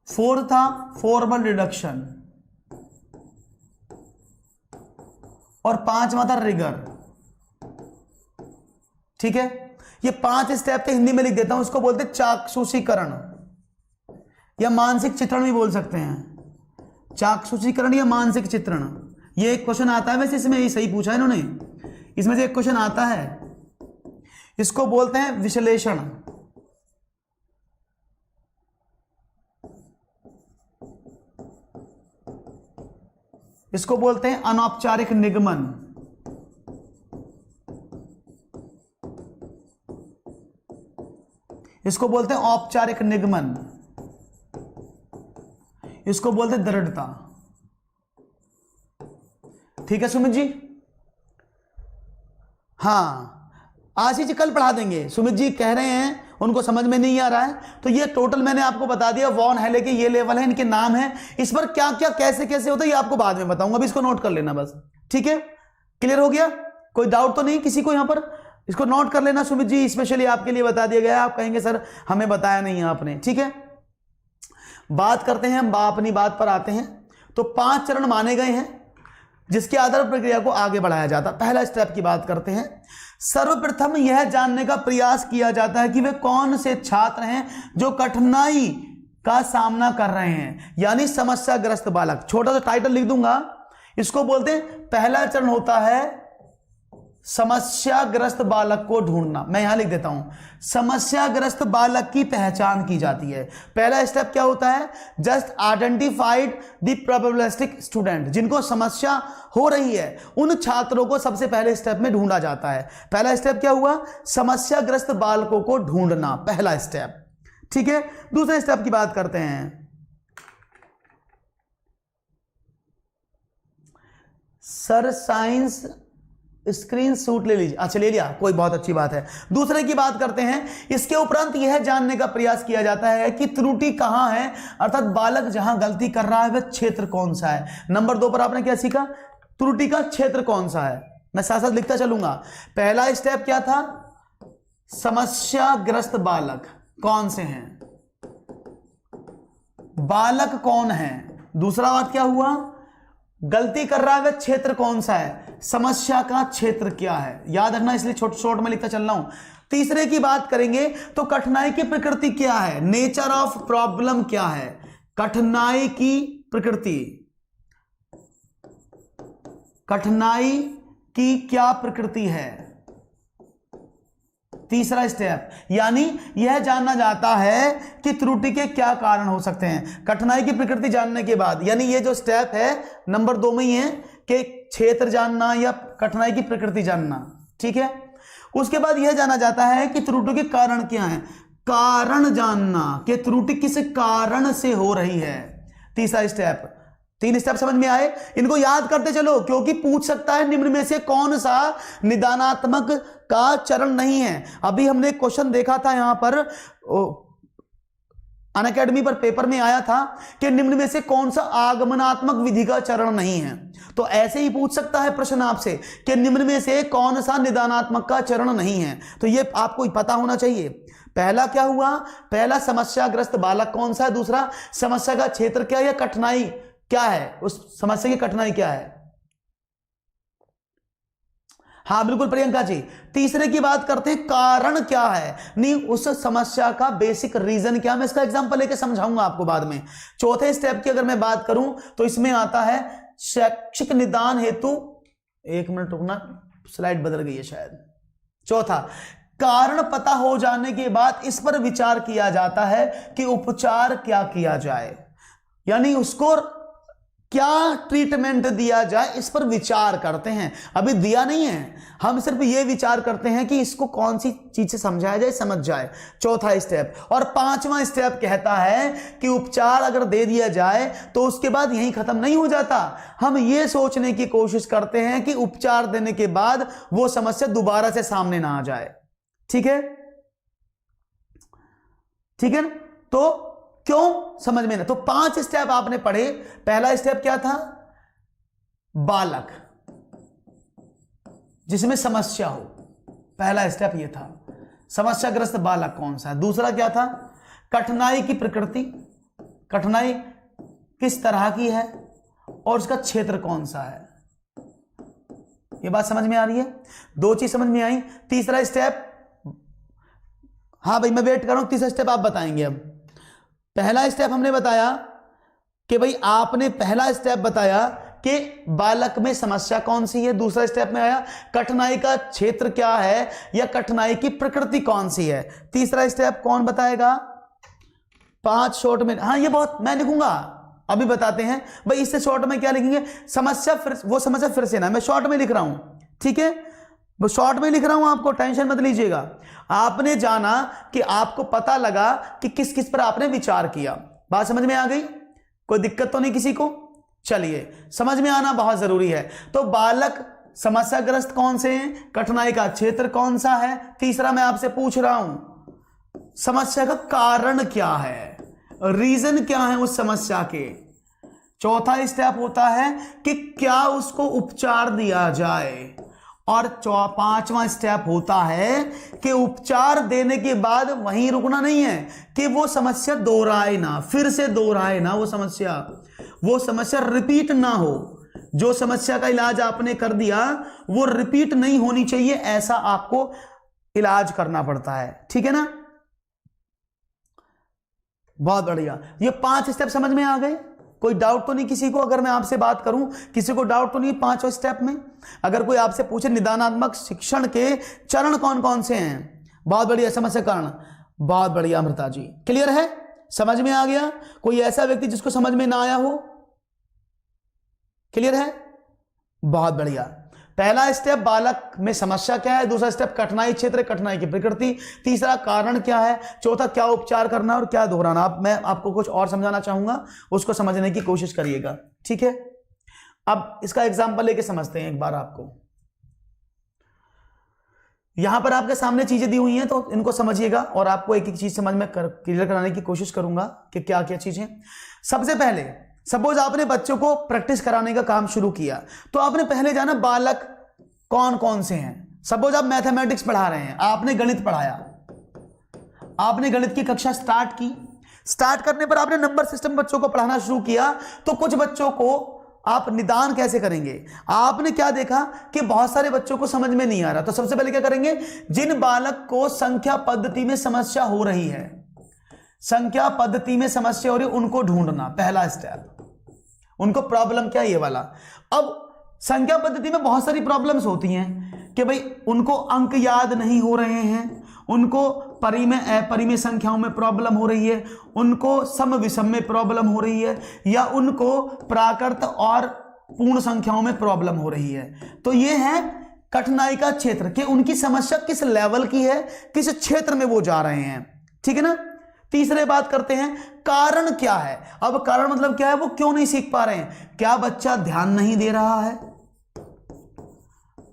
फोर्थ था फॉर्मल डिडक्शन और 5वां था रिगर, ठीक है। ये 5 स्टेप थे, हिंदी में लिख देता हूं। इसको बोलते हैं चाक्षुषीकरण या मानसिक चित्रण भी बोल सकते हैं। चाक्षुषीकरण या मानसिक चित्रण, ये एक क्वेश्चन आता है वैसे, इसमें ये सही पूछा है इन्होंने, इसमें से एक क्वेश्चन आता है। इसको बोलते हैं विश्लेषण, इसको बोलते हैं अनौपचारिक निगमन, इसको बोलते हैं औपचारिक निगमन, इसको बोलते हैं दृढ़ता। ठीक है सुमित जी? हाँ आशीष जी कल पढ़ा देंगे। सुमित जी कह रहे हैं उनको समझ में नहीं आ रहा है, तो ये टोटल मैंने आपको बता दिया। वॉन हेले के ये लेवल है, इनके नाम है, इस पर क्या क्या कैसे कैसे होता है ये आपको बाद में बताऊंगा, अभी इसको नोट कर लेना बस। ठीक है, क्लियर हो गया? कोई डाउट तो नहीं किसी को यहां पर? इसको नोट कर लेना सुमित जी, स्पेशली आपके लिए बता दिया गया है। आप कहेंगे सर हमें बताया नहीं आपने। ठीक है, बात करते हैं हम, अपनी बात पर आते हैं। तो 5 चरण माने गए हैं जिसके आधार पर प्रक्रिया को आगे बढ़ाया जाता है। पहला स्टेप की बात करते हैं। सर्वप्रथम यह जानने का प्रयास किया जाता है कि वे कौन से छात्र हैं जो कठिनाई का सामना कर रहे हैं, यानी समस्याग्रस्त बालक। छोटा सा टाइटल लिख दूंगा, इसको बोलते हैं पहला चरण होता है समस्याग्रस्त बालक को ढूंढना। मैं यहां लिख देता हूं, समस्याग्रस्त बालक की पहचान की जाती है। पहला स्टेप क्या होता है? Just identified the probabilistic student, जिनको समस्या हो रही है उन छात्रों को सबसे पहले स्टेप में ढूंढा जाता है। पहला स्टेप क्या हुआ? समस्याग्रस्त बालकों को ढूंढना, पहला स्टेप। ठीक है, दूसरे स्टेप की बात करते हैं। सर साइंस स्क्रीन शॉट ले लीजिए। अच्छा ले लिया, कोई बहुत अच्छी बात है। दूसरे की बात करते हैं। इसके उपरांत यह जानने का प्रयास किया जाता है कि त्रुटि कहां है, अर्थात बालक जहां गलती कर रहा है वह क्षेत्र कौन सा है। नंबर 2 पर आपने क्या सीखा? त्रुटि का क्षेत्र कौन सा है। मैं साथ साथ लिखता चलूंगा। पहला स्टेप क्या था? समस्याग्रस्त बालक कौन से हैं, बालक कौन है। दूसरा बात क्या हुआ? गलती कर रहा है वह क्षेत्र कौन सा है, समस्या का क्षेत्र क्या है। याद रखना, इसलिए शॉर्ट में लिखता चल रहा हूं। तीसरे की बात करेंगे तो कठिनाई की प्रकृति क्या है, नेचर ऑफ प्रॉब्लम क्या है, कठिनाई की प्रकृति, कठिनाई की क्या प्रकृति है। तीसरा स्टेप, यानी यह जानना जाता है कि त्रुटि के क्या कारण हो सकते हैं। कठिनाई की प्रकृति जानने के बाद, यानी ये जो स्टेप है नंबर 2 में ही है कि क्षेत्र जानना या कठिनाई की प्रकृति जानना। ठीक है, उसके बाद यह जाना जाता है कि त्रुटि के कारण क्या है, कारण जानना कि त्रुटि किस कारण से हो रही है। तीसरा स्टेप। 3 स्टेप समझ में आए? इनको याद करते चलो, क्योंकि पूछ सकता है निम्न में से कौन सा निदानात्मक का चरण नहीं है। अभी हमने एक क्वेश्चन देखा था यहां पर अनअकैडमी पर पेपर में आया था कि निम्न में से कौन सा आगमनात्मक विधि का चरण नहीं है। तो ऐसे ही पूछ सकता है प्रश्न आपसे कि निम्न में से कौन सा निदानात्मक का चरण नहीं है। तो ये आपको पता होना चाहिए। पहला क्या हुआ? पहला समस्याग्रस्त बालक कौन सा है, दूसरा समस्या का क्षेत्र क्या है या कठिनाई क्या है, उस समस्या की कठिनाई क्या है। हाँ बिल्कुल प्रियंका जी। तीसरे की बात करते हैं, कारण क्या है, नहीं उस समस्या का बेसिक रीजन क्या। मैं इसका एग्जांपल लेके समझाऊंगा आपको बाद में। चौथे स्टेप की अगर मैं बात करूं तो इसमें आता है शैक्षिक निदान हेतु, 1 मिनट रुकना, स्लाइड बदल गई है शायद। चौथा, कारण पता हो जाने के बाद इस पर विचार किया जाता है कि उपचार क्या किया जाए, यानी उसको क्या ट्रीटमेंट दिया जाए, इस पर विचार करते हैं। अभी दिया नहीं है, हम सिर्फ ये विचार करते हैं कि इसको कौन सी चीज से समझाया जाए, समझ जाए। चौथा स्टेप। और 5वां स्टेप कहता है कि उपचार अगर दे दिया जाए तो उसके बाद यहीं खत्म नहीं हो जाता। हम ये सोचने की कोशिश करते हैं कि उपचार देने के बाद वो समस्या दोबारा से सामने ना आ जाए। ठीक है, ठीक है ना? तो क्यों समझ में ना, तो 5 स्टेप आपने पढ़े। पहला स्टेप क्या था? बालक जिसमें समस्या हो, पहला स्टेप ये था, समस्याग्रस्त बालक कौन सा है। दूसरा क्या था? कठिनाई की प्रकृति, कठिनाई किस तरह की है और उसका क्षेत्र कौन सा है। ये बात समझ में आ रही है? 2 चीज समझ में आई। तीसरा स्टेप, हाँ भाई मैं वेट कर रहा हूं, तीसरा स्टेप आप बताएंगे। अब पहला स्टेप हमने बताया कि भाई आपने पहला स्टेप बताया कि बालक में समस्या कौन सी है। दूसरा स्टेप में आया कठिनाई का क्षेत्र क्या है या कठिनाई की प्रकृति कौन सी है। तीसरा स्टेप कौन बताएगा? 5 शॉर्ट में, हाँ ये बहुत मैं लिखूंगा, अभी बताते हैं भाई। इससे शॉर्ट में क्या लिखेंगे? समस्या, फिर वो समस्या फिर से ना, मैं शॉर्ट में लिख रहा हूं। ठीक है, वो शॉर्ट में लिख रहा हूं आपको, टेंशन मत लीजिएगा। आपने जाना कि आपको पता लगा कि किस किस पर आपने विचार किया। बात समझ में आ गई? कोई दिक्कत तो नहीं किसी को? चलिए, समझ में आना बहुत जरूरी है। तो बालक समस्याग्रस्त कौन से हैं, कठिनाई का क्षेत्र कौन सा है, तीसरा मैं आपसे पूछ रहा हूं समस्या का कारण क्या है, रीजन क्या है उस समस्या के, चौथा स्टेप होता है कि क्या उसको उपचार दिया जाए, और पांचवा स्टेप होता है कि उपचार देने के बाद वहीं रुकना नहीं है कि वो समस्या दोहराए ना, फिर से दोहराए ना, वो समस्या रिपीट ना हो। जो समस्या का इलाज आपने कर दिया वो रिपीट नहीं होनी चाहिए, ऐसा आपको इलाज करना पड़ता है। ठीक है ना? बहुत बढ़िया। ये 5 स्टेप समझ में आ गए? कोई डाउट तो नहीं किसी को? अगर मैं आपसे बात करूं, किसी को डाउट तो नहीं 5 स्टेप में? अगर कोई आपसे पूछे निदानात्मक शिक्षण के चरण कौन कौन से हैं? बहुत बढ़िया। समस्या कारण, बहुत बढ़िया अमृता जी, क्लियर है, समझ में आ गया? कोई ऐसा व्यक्ति जिसको समझ में ना आया हो? क्लियर है? बहुत बढ़िया। पहला स्टेप बालक में समस्या क्या है, दूसरा स्टेप कठिनाई क्षेत्र, कठिनाई की प्रकृति, तीसरा कारण क्या है, चौथा क्या उपचार करना और क्या दोहराना। मैं आपको कुछ और समझाना चाहूंगा, उसको समझने की कोशिश करिएगा। ठीक है? अब इसका एग्जांपल लेके समझते हैं एक बार। आपको यहां पर आपके सामने चीजें दी हुई हैं तो इनको समझिएगा, और आपको एक एक चीज समझ में क्लियर कराने की कोशिश करूंगा कि क्या क्या चीजें। सबसे पहले सपोज आपने बच्चों को प्रैक्टिस कराने का काम शुरू किया, तो आपने पहले जाना बालक कौन कौन से हैं। सपोज आप मैथमेटिक्स पढ़ा रहे हैं, आपने गणित पढ़ाया, आपने गणित की कक्षा स्टार्ट की, स्टार्ट करने पर आपने नंबर सिस्टम बच्चों को पढ़ाना शुरू किया, तो कुछ बच्चों को आप निदान कैसे करेंगे? आपने क्या देखा कि बहुत सारे बच्चों को समझ में नहीं आ रहा, तो सबसे पहले क्या करेंगे, जिन बालक को संख्या पद्धति में समस्या हो रही है, संख्या पद्धति में समस्या हो रही है, उनको ढूंढना, पहला स्टेप। उनको प्रॉब्लम क्या है, ये वाला। अब संख्या पद्धति में बहुत सारी प्रॉब्लम्स होती हैं कि भाई उनको अंक याद नहीं हो रहे हैं, उनको परिमेय अपरिमेय संख्याओं में प्रॉब्लम हो रही है, उनको सम विषम में प्रॉब्लम हो रही है, या उनको प्राकृत और पूर्ण संख्याओं में प्रॉब्लम हो रही है। तो ये है कठिनाई का क्षेत्र कि उनकी समस्या किस लेवल की है, किस क्षेत्र में वो जा रहे हैं। ठीक है ना? तीसरे बात करते हैं कारण क्या है। अब कारण मतलब क्या है, वो क्यों नहीं सीख पा रहे हैं? क्या बच्चा ध्यान नहीं दे रहा है,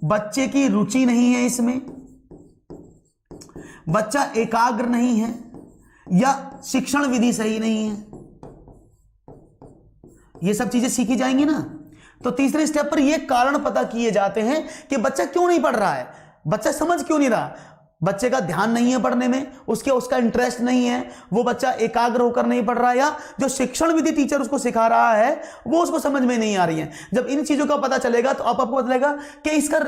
बच्चे की रुचि नहीं है इसमें, बच्चा एकाग्र नहीं है, या शिक्षण विधि सही नहीं है? ये सब चीजें सीखी जाएंगी ना। तो तीसरे स्टेप पर ये कारण पता किए जाते हैं कि बच्चा क्यों नहीं पढ़ रहा है, बच्चा समझ क्यों नहीं रहा, बच्चे का ध्यान नहीं है पढ़ने में, उसका इंटरेस्ट नहीं है, वो बच्चा एकाग्र होकर नहीं पढ़ रहा है, या जो शिक्षण विधि टीचर उसको सिखा रहा है वो उसको समझ में नहीं आ रही है। जब इन चीजों का पता चलेगा तो आपको पता चलेगा कि इसका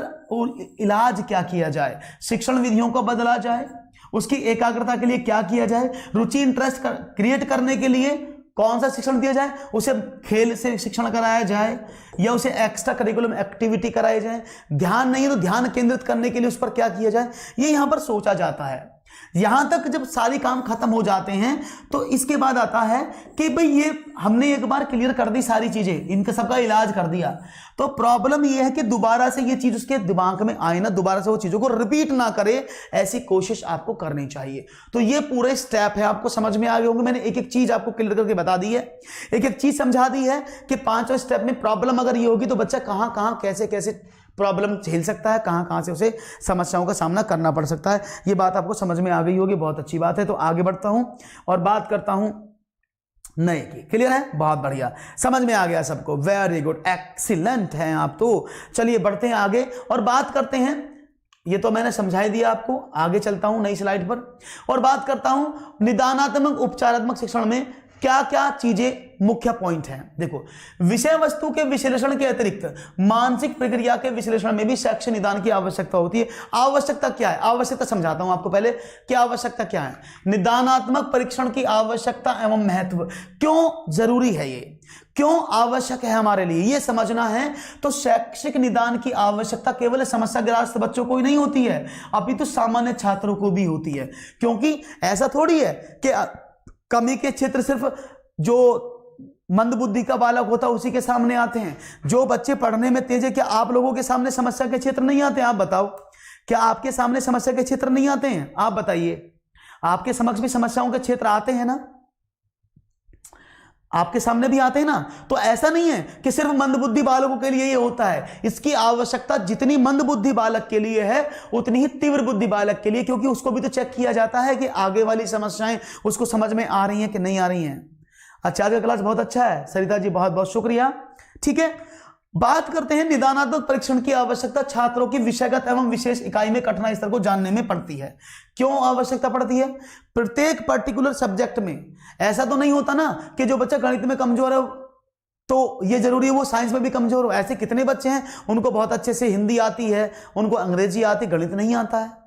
इलाज क्या किया जाए, शिक्षण विधियों को बदला जाए, उसकी एकाग्रता के लिए क्या किया जाए, रुचि इंटरेस्ट क्रिएट करने के लिए कौन सा शिक्षण दिया जाए, उसे खेल से शिक्षण कराया जाए, या उसे एक्स्ट्रा करिकुलम एक्टिविटी कराई जाए, ध्यान नहीं है तो ध्यान केंद्रित करने के लिए उस पर क्या किया जाए, ये यहां पर सोचा जाता है। यहां तक जब सारी काम खत्म हो जाते हैं तो इसके बाद आता है कि भाई ये हमने एक बार क्लियर कर दी सारी चीजें, इनका सबका इलाज कर दिया, तो प्रॉब्लम ये है कि दोबारा से ये चीज उसके दिमाग में आए ना, दोबारा से वो चीजों को रिपीट ना करे, ऐसी कोशिश आपको करनी चाहिए। तो ये पूरे स्टेप है, आपको समझ में आ गए होंगे। मैंने एक एक चीज आपको क्लियर करके बता दी है, एक एक चीज समझा दी है कि 5वें स्टेप में प्रॉब्लम अगर ये होगी तो बच्चा कहां कहां कैसे कैसे प्रॉब्लम झेल सकता है, कहां कहां से उसे समस्याओं का सामना करना पड़ सकता है। ये बात आपको समझ में आ गई होगी, बहुत अच्छी बात है। तो आगे बढ़ता हूं और बात करता हूं नए की। क्लियर है? बहुत बढ़िया, समझ में आ गया सबको, वेरी गुड, एक्सीलेंट हैं आप। तो चलिए बढ़ते हैं आगे और बात करते हैं, ये तो मैंने समझा ही दिया आपको। आगे चलता हूं नई स्लाइड पर और बात करता हूं निदानात्मक उपचारात्मक शिक्षण में क्या क्या चीजें मुख्य पॉइंट हैं। देखो, विषय वस्तु के विश्लेषण के अतिरिक्त मानसिक प्रक्रिया के विश्लेषण में भी शैक्षिक निदान की आवश्यकता होती है। आवश्यकता क्या है? आवश्यकता समझाता हूं आपको पहले कि आवश्यकता क्या है। निदानात्मक परीक्षण की आवश्यकता एवं महत्व, क्यों जरूरी है, ये क्यों आवश्यक है हमारे लिए, ये समझना है। तो शैक्षिक निदान की आवश्यकता केवल समस्याग्रस्त बच्चों को ही नहीं होती है, अपितु सामान्य छात्रों को भी होती है। क्योंकि ऐसा थोड़ी है कि कमी के क्षेत्र सिर्फ जो मंद बुद्धि का बालक होता है उसी के सामने आते हैं। जो बच्चे पढ़ने में तेज है, क्या आप लोगों के सामने समस्या के क्षेत्र नहीं आते? आप बताओ, क्या आपके सामने समस्या के क्षेत्र नहीं आते हैं? आप बताइए, आपके समक्ष भी समस्याओं के क्षेत्र आते हैं ना? आपके सामने भी आते हैं ना? तो ऐसा नहीं है कि सिर्फ मंदबुद्धि बालकों के लिए ये होता है। इसकी आवश्यकता जितनी मंदबुद्धि बालक के लिए है उतनी ही तीव्र बुद्धि बालक के लिए, क्योंकि उसको भी तो चेक किया जाता है कि आगे वाली समस्याएं उसको समझ में आ रही हैं कि नहीं आ रही हैं। अच्छा, आज का क्लास बहुत अच्छा है सरिता जी, बहुत बहुत शुक्रिया। ठीक है, बात करते हैं निदानात्मक परीक्षण की आवश्यकता छात्रों की विषयगत एवं विशेष इकाई में कठिनाई स्तर को जानने में पड़ती है। क्यों आवश्यकता पड़ती है? प्रत्येक पर्टिकुलर सब्जेक्ट में ऐसा तो नहीं होता ना कि जो बच्चा गणित में कमजोर है तो ये जरूरी है वो साइंस में भी कमजोर हो। ऐसे कितने बच्चे हैं उनको बहुत अच्छे से हिंदी आती है, उनको अंग्रेजी आती, गणित नहीं आता है।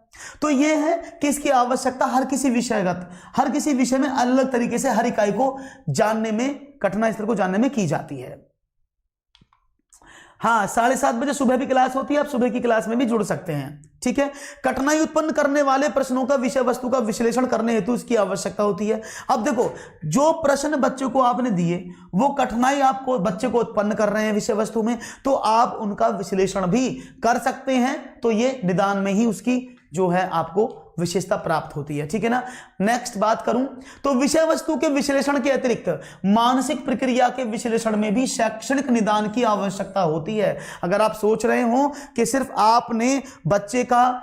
तो ये है कि इसकी आवश्यकता हर किसी विषयगत, हर किसी विषय में अलग अलग तरीके से हर इकाई को जानने में, कठिनाई स्तर को जानने में की जाती है। हाँ, 7:30 बजे सुबह भी क्लास होती है, आप सुबह की क्लास में भी जुड़ सकते हैं। ठीक है, कठिनाई उत्पन्न करने वाले प्रश्नों का विषय वस्तु का विश्लेषण करने हेतु इसकी आवश्यकता होती है। अब देखो, जो प्रश्न बच्चे को आपने दिए वो कठिनाई आपको बच्चे को उत्पन्न कर रहे हैं विषय वस्तु में, तो आप उनका विश्लेषण भी कर सकते हैं। तो ये निदान में ही उसकी जो है आपको विशेषता प्राप्त होती है। ठीक है ना। नेक्स्ट बात करूं तो विषय वस्तु के विश्लेषण के अतिरिक्त मानसिक प्रक्रिया के विश्लेषण में भी शैक्षणिक निदान की आवश्यकता होती है। अगर आप सोच रहे हो कि सिर्फ आपने बच्चे का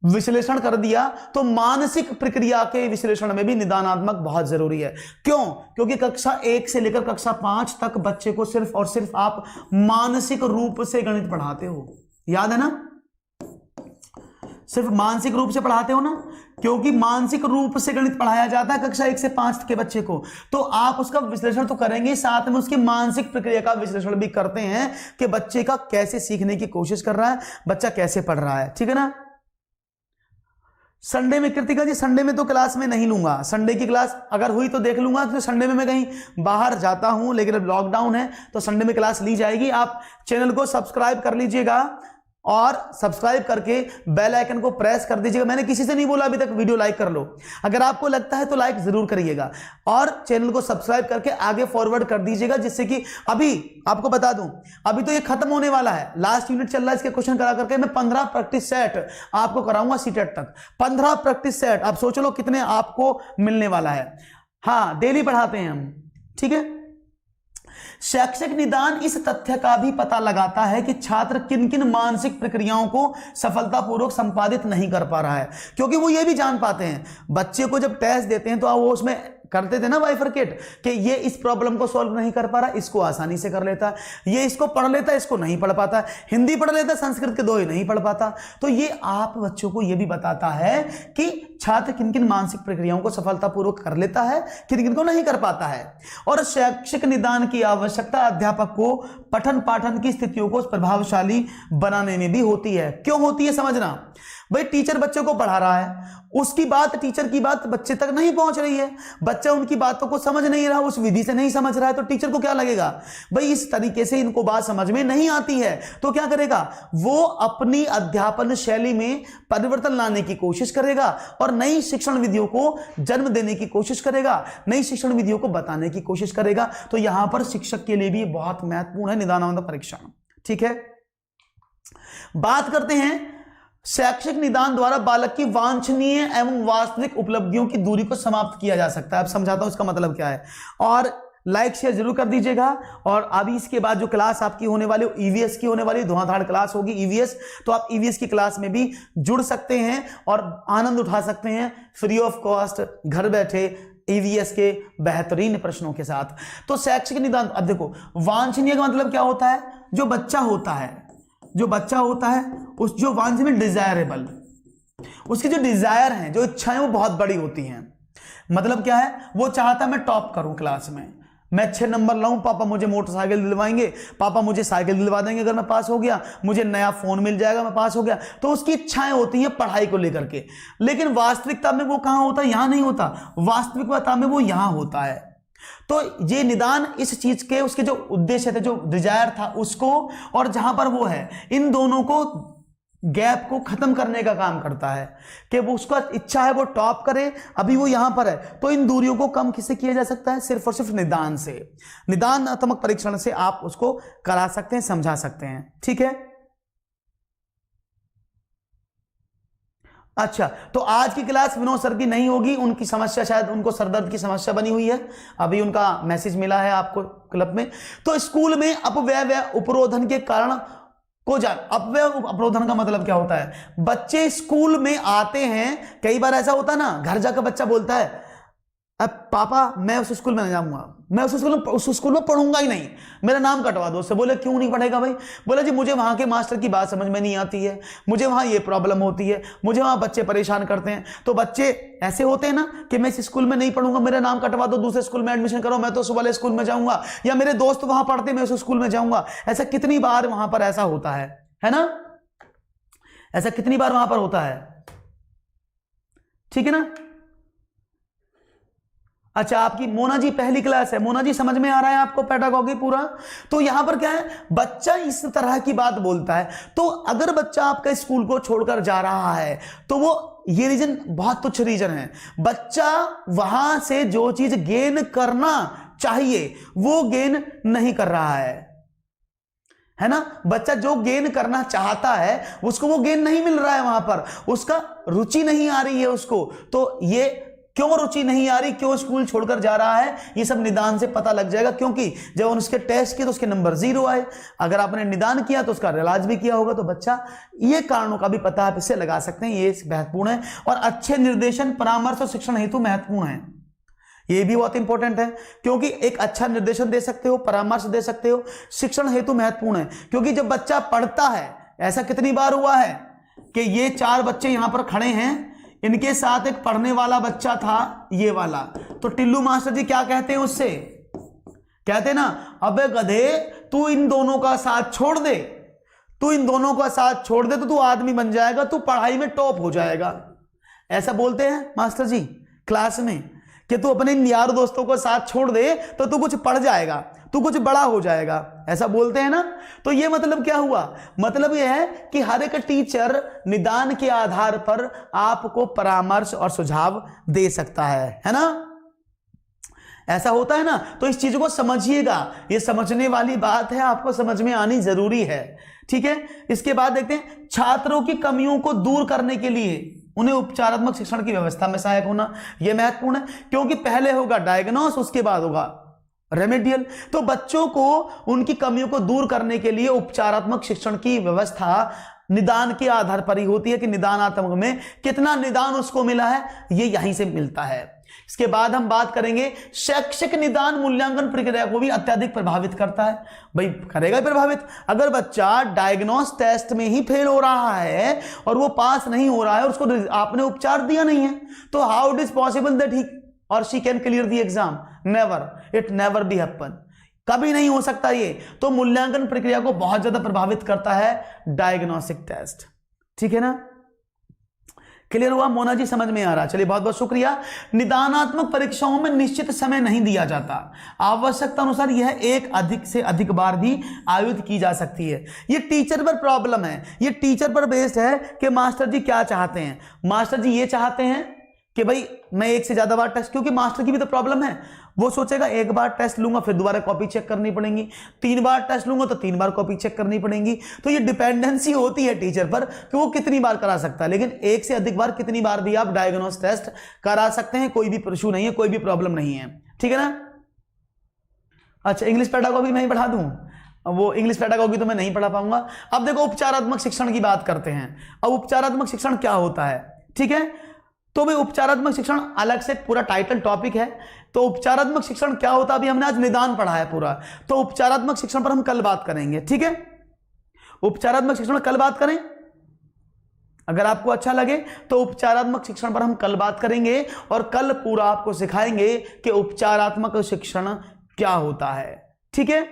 विश्लेषण कर दिया तो मानसिक प्रक्रिया के विश्लेषण में भी निदानात्मक बहुत जरूरी है। क्यों? क्योंकि कक्षा 1 से लेकर कक्षा 5 तक बच्चे को सिर्फ और सिर्फ आप मानसिक रूप से गणित पढ़ाते हो, याद है ना? सिर्फ मानसिक रूप से पढ़ाते हो ना, क्योंकि मानसिक रूप से गणित पढ़ाया जाता है कक्षा 1 से 5 के बच्चे को। तो आप उसका विश्लेषण तो करेंगे, साथ में उसकी मानसिक प्रक्रिया का विश्लेषण भी करते हैं कि बच्चे का कैसे सीखने की कोशिश कर रहा है, बच्चा कैसे पढ़ रहा है। ठीक है ना। संडे में कृतिका जी, संडे में तो क्लास में नहीं लूंगा, संडे की क्लास अगर हुई तो देख लूंगा, तो संडे में मैं कहीं बाहर जाता हूं, लेकिन अब लॉकडाउन है तो संडे में क्लास ली जाएगी। आप चैनल को सब्सक्राइब कर लीजिएगा और सब्सक्राइब करके बेल आइकन को प्रेस कर दीजिएगा। मैंने किसी से नहीं बोला अभी तक वीडियो लाइक कर लो, अगर आपको लगता है तो लाइक जरूर करिएगा और चैनल को सब्सक्राइब करके आगे फॉरवर्ड कर दीजिएगा, जिससे कि अभी आपको बता दूं, अभी तो ये खत्म होने वाला है, लास्ट यूनिट चल रहा है, इसके क्वेश्चन करा करके मैं 15 प्रैक्टिस सेट आपको कराऊंगा सीटेट तक। 15 प्रैक्टिस सेट, आप सोच लो कितने आपको मिलने वाला है। हाँ, डेली पढ़ाते हैं हम। ठीक है। शैक्षिक निदान इस तथ्य का भी पता लगाता है कि छात्र किन किन मानसिक प्रक्रियाओं को सफलतापूर्वक संपादित नहीं कर पा रहा है, क्योंकि वो ये भी जान पाते हैं, बच्चे को जब टेस्ट देते हैं तो वो उसमें करते थे ना बाइफरकेट कि ये इस प्रॉब्लम को सॉल्व नहीं कर पा रहा, इसको आसानी से कर लेता है, ये इसको पढ़ लेता है, इसको नहीं पढ़ पाता, हिंदी पढ़ लेता, संस्कृत के 2 ही नहीं पढ़ पाता। तो ये आप बच्चों को ये भी बताता है कि छात्र किन किन मानसिक प्रक्रियाओं को सफलतापूर्वक कर लेता है, किन किन को नहीं कर पाता है। और शैक्षिक निदान की आवश्यकता अध्यापक को पठन पाठन की स्थितियों को प्रभावशाली बनाने में भी होती है। क्यों होती है समझना। भाई टीचर बच्चे को पढ़ा रहा है, उसकी बात, टीचर की बात बच्चे तक नहीं पहुंच रही है, बच्चा उनकी बातों को समझ नहीं रहा, उस विधि से नहीं समझ रहा है, तो टीचर को क्या लगेगा, भाई इस तरीके से इनको बात समझ में नहीं आती है, तो क्या करेगा, वो अपनी अध्यापन शैली में परिवर्तन लाने की कोशिश करेगा और नई शिक्षण विधियों को जन्म देने की कोशिश करेगा, नई शिक्षण विधियों को बताने की कोशिश करेगा। तो यहां पर शिक्षक के लिए भी बहुत महत्वपूर्ण है निदानात्मक परीक्षण। ठीक है। बात करते हैं शैक्षिक निदान द्वारा बालक की वांछनीय एवं वास्तविक उपलब्धियों की दूरी को समाप्त किया जा सकता है। अब समझाता हूं इसका मतलब क्या है, और लाइक शेयर जरूर कर दीजिएगा। और अभी इसके बाद जो क्लास आपकी होने वाली ईवीएस की होने वाली, धुआंधार क्लास होगी ईवीएस, तो आप ईवीएस की क्लास में भी जुड़ सकते हैं और आनंद उठा सकते हैं फ्री ऑफ कॉस्ट, घर बैठे ईवीएस के बेहतरीन प्रश्नों के साथ। तो शैक्षिक निदान, अब देखो वांछनीय का मतलब क्या होता है, जो बच्चा होता है, जो बच्चा होता है उस जो वांछनीय डिजायरेबल, उसकी जो डिजायर है, जो इच्छाएं वो बहुत बड़ी होती हैं। मतलब क्या है, वो चाहता है मैं टॉप करूं क्लास में, मैं अच्छे नंबर लाऊं, पापा मुझे मोटरसाइकिल दिलवाएंगे, पापा मुझे साइकिल दिलवा देंगे अगर मैं पास हो गया, मुझे नया फोन मिल जाएगा मैं पास हो गया। तो उसकी इच्छाएं होती हैं पढ़ाई को लेकर के, लेकिन वास्तविकता में वो कहां होता है, यहां नहीं होता, वास्तविकता में वो यहां होता है। तो ये निदान इस चीज के, उसके जो उद्देश्य थे, जो डिजायर था उसको, और जहां पर वो है, इन दोनों को, गैप को खत्म करने का काम करता है कि वो, उसका इच्छा है वो टॉप करे, अभी वो यहां पर है, तो इन दूरियों को कम किससे किया जा सकता है, सिर्फ और सिर्फ निदान से, निदानात्मक परीक्षण से आप उसको करा सकते हैं, समझा सकते हैं। ठीक है। अच्छा, तो आज की क्लास विनोद सर की नहीं होगी, उनकी समस्या शायद उनको सरदर्द की समस्या बनी हुई है, अभी उनका मैसेज मिला है आपको क्लब में। तो स्कूल में अपव्यय व उपरोधन के कारण को जान। अपव्यय अपरोधन का मतलब क्या होता है? बच्चे स्कूल में आते हैं, कई बार ऐसा होता है ना, घर जाकर बच्चा बोलता है अब पापा मैं उस स्कूल में नहीं जाऊंगा, मैं उस स्कूल में पढ़ूंगा ही नहीं, मेरा नाम कटवा दो। उससे बोले क्यों नहीं पढ़ेगा भाई? बोला जी मुझे वहां के मास्टर की बात समझ में नहीं आती है, मुझे वहां ये प्रॉब्लम होती है, मुझे वहां बच्चे परेशान करते हैं। तो बच्चे ऐसे होते हैं ना कि मैं इस स्कूल में नहीं पढ़ूंगा, मेरा नाम कटवा दो, दूसरे स्कूल में एडमिशन करो, मैं तो उस वाले स्कूल में जाऊंगा, या मेरे दोस्त वहां पढ़ते मैं उस स्कूल में जाऊंगा। ऐसा कितनी बार वहां पर ऐसा होता है ना? ऐसा कितनी बार वहां पर होता है, ठीक है ना? अच्छा, आपकी मोना जी पहली क्लास है, मोना जी समझ में आ रहा है आपको पेडागॉजी पूरा? तो यहां पर क्या है, बच्चा इस तरह की बात बोलता है। तो अगर बच्चा आपका स्कूल को छोड़कर जा रहा है तो वो ये रीजन बहुत तुच्छ रीजन है। बच्चा वहां से जो चीज गेन करना चाहिए वो गेन नहीं कर रहा है ना? बच्चा जो गेन करना चाहता है उसको वो गेन नहीं मिल रहा है, वहां पर उसका रुचि नहीं आ रही है उसको। तो ये क्यों रुचि नहीं आ रही, क्यों स्कूल छोड़कर जा रहा है, ये सब निदान से पता लग जाएगा। क्योंकि जब उसके टेस्ट किए तो उसके नंबर 0 आए, अगर आपने निदान किया तो उसका इलाज भी किया होगा, तो बच्चा ये कारणों का भी पता आप इससे लगा सकते हैं। ये महत्वपूर्ण है और अच्छे निर्देशन, परामर्श और शिक्षण हेतु महत्वपूर्ण है। ये भी बहुत इंपॉर्टेंट है क्योंकि एक अच्छा निर्देशन दे सकते हो, परामर्श दे सकते हो, शिक्षण हेतु महत्वपूर्ण है। क्योंकि जब बच्चा पढ़ता है, ऐसा कितनी बार हुआ है कि ये 4 बच्चे यहां पर खड़े हैं, इनके साथ एक पढ़ने वाला बच्चा था, ये वाला, तो टिल्लू मास्टर जी क्या कहते हैं उससे? कहते हैं ना, अबे गधे तू इन दोनों का साथ छोड़ दे, तू इन दोनों का साथ छोड़ दे तो तू आदमी बन जाएगा, तू पढ़ाई में टॉप हो जाएगा। ऐसा बोलते हैं मास्टर जी क्लास में कि तू अपने यार दोस्तों को साथ छोड़ दे तो तू कुछ पढ़ जाएगा, तू कुछ बड़ा हो जाएगा, ऐसा बोलते हैं ना। तो ये मतलब क्या हुआ? मतलब यह है कि हर एक टीचर निदान के आधार पर आपको परामर्श और सुझाव दे सकता है ना? ऐसा होता है ना। तो इस चीज को समझिएगा, ये समझने वाली बात है, आपको समझ में आनी जरूरी है, ठीक है। इसके बाद देखते हैं, छात्रों की कमियों को दूर करने के लिए उन्हें उपचारात्मक शिक्षण की व्यवस्था में सहायक होना, यह महत्वपूर्ण है क्योंकि पहले होगा डायग्नोस, उसके बाद होगा रेमेडियल। तो बच्चों को उनकी कमियों को दूर करने के लिए उपचारात्मक शिक्षण की व्यवस्था निदान के आधार पर ही होती है कि निदानात्मक में कितना निदान उसको मिला है, ये यहीं से मिलता है। इसके बाद हम बात करेंगे, शैक्षिक निदान मूल्यांकन प्रक्रिया को भी अत्यधिक प्रभावित करता है। भाई करेगा प्रभावित, अगर बच्चा डायग्नोस टेस्ट में ही फेल हो रहा है और वो पास नहीं हो रहा है, उसको आपने उपचार दिया नहीं है, तो how it is possible that he or she can clear the exam? Never, it never be happen, कभी नहीं हो सकता ये। तो मूल्यांकन प्रक्रिया को बहुत ज्यादा प्रभावित करता है डायग्नोस्टिक टेस्ट, ठीक है ना। क्लियर हुआ? मोना जी समझ में आ रहा? चलिए बहुत बहुत शुक्रिया। निदानात्मक परीक्षाओं में निश्चित समय नहीं दिया जाता, आवश्यकता अनुसार यह एक अधिक से अधिक बार भी आयोजित की जा सकती है। ये टीचर पर प्रॉब्लम है, ये टीचर पर बेस्ड है कि मास्टर जी क्या चाहते हैं। मास्टर जी ये चाहते हैं कि भाई मैं एक से ज्यादा बार टेस्ट, क्योंकि मास्टर की भी तो प्रॉब्लम है, वो सोचेगा एक बार टेस्ट लूंगा फिर दोबारा कॉपी चेक करनी पड़ेगी, 3 बार टेस्ट लूंगा तो 3 बार कॉपी चेक करनी पड़ेगी। तो ये डिपेंडेंसी होती है टीचर पर कि वो कितनी बार करा सकता है, लेकिन एक से अधिक बार कितनी बार भी आप डायग्नोस टेस्ट करा सकते हैं, कोई भी इशू नहीं है, कोई भी प्रॉब्लम नहीं है, ठीक है ना। अच्छा, इंग्लिश पेडागॉजी मैं ही पढ़ा दूं? वो इंग्लिश पेडागॉजी तो मैं नहीं पढ़ा पाऊंगा। अब देखो उपचारात्मक शिक्षण की बात करते हैं। अब उपचारात्मक शिक्षण क्या होता है, ठीक है। तो भाई उपचारात्मक शिक्षण अलग से पूरा टाइटल टॉपिक है। तो उपचारात्मक शिक्षण क्या होता है, अभी हमने आज निदान पढ़ा है पूरा, तो उपचारात्मक शिक्षण पर हम कल बात करेंगे, ठीक है। उपचारात्मक शिक्षण कल बात करें, अगर आपको अच्छा लगे तो उपचारात्मक शिक्षण पर हम कल बात करेंगे और कल पूरा आपको सिखाएंगे कि उपचारात्मक शिक्षण क्या होता है, ठीक है।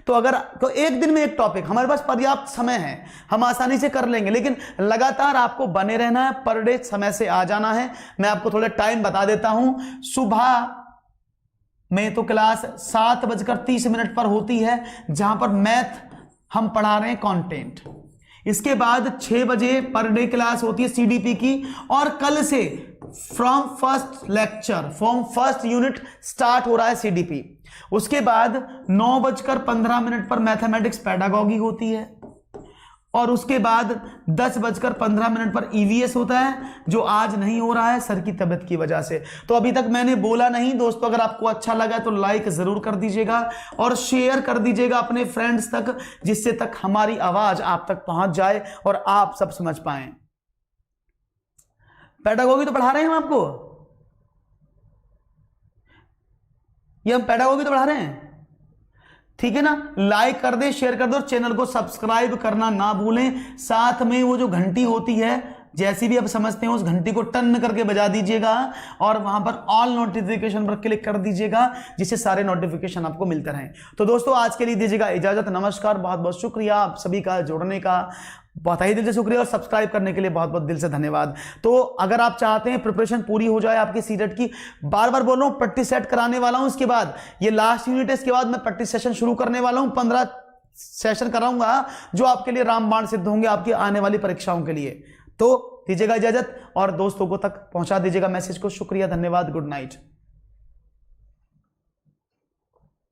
तो एक दिन में एक टॉपिक, हमारे पास पर्याप्त समय है, हम आसानी से कर लेंगे, लेकिन लगातार आपको बने रहना है, पर डे समय से आ जाना है। मैं आपको थोड़ा टाइम बता देता हूं। सुबह में तो क्लास 7:30 पर होती है, जहां पर मैथ हम पढ़ा रहे हैं कंटेंट। इसके बाद 6 बजे पर डे क्लास होती है सीडीपी की, और कल से फ्रॉम फर्स्ट यूनिट स्टार्ट हो रहा है सीडीपी। उसके बाद 9:15 पर मैथमेटिक्स पेडागॉजी होती है, और उसके बाद 10:15 पर ईवीएस होता है, जो आज नहीं हो रहा है सर की तबीयत की वजह से। तो अभी तक मैंने बोला नहीं दोस्तों, अगर आपको अच्छा लगा तो लाइक जरूर कर दीजिएगा और शेयर कर दीजिएगा अपने फ्रेंड्स तक, जिससे तक हमारी आवाज आप तक पहुंच जाए और आप सब समझ पाए। पेडागोगी तो पढ़ा रहे हैं हम आपको, ये हम पेडागोगी तो पढ़ा रहे हैं, ठीक है ना। लाइक कर दे, शेयर कर दो और चैनल को सब्सक्राइब करना ना भूलें। साथ में वो जो घंटी होती है, जैसी भी आप समझते हैं, उस घंटी को टन करके बजा दीजिएगा और वहां पर ऑल नोटिफिकेशन पर क्लिक कर दीजिएगा, जिससे सारे नोटिफिकेशन आपको मिलते रहें। तो दोस्तों आज के लिए दीजिएगा इजाजत, नमस्कार। बहुत बहुत शुक्रिया आप सभी का जुड़ने का, बहुत ही दिल से शुक्रिया और सब्सक्राइब करने के लिए बहुत बहुत दिल से धन्यवाद। तो अगर आप चाहते हैं प्रिपरेशन पूरी हो जाए आपकी सीटेट की, बार बार बोल रहा हूं प्रैक्टिस सेट कराने वाला हूं, इसके बाद ये लास्ट यूनिट है, इसके बाद मैं प्रैक्टिस सेशन शुरू करने वाला हूं। 15 सेशन कराऊंगा जो आपके लिए रामबाण सिद्ध होंगे आपकी आने वाली परीक्षाओं के लिए। तो दीजिएगा इजाजत और दोस्तों को तक पहुंचा दीजिएगा मैसेज को। शुक्रिया, धन्यवाद, गुड नाइट।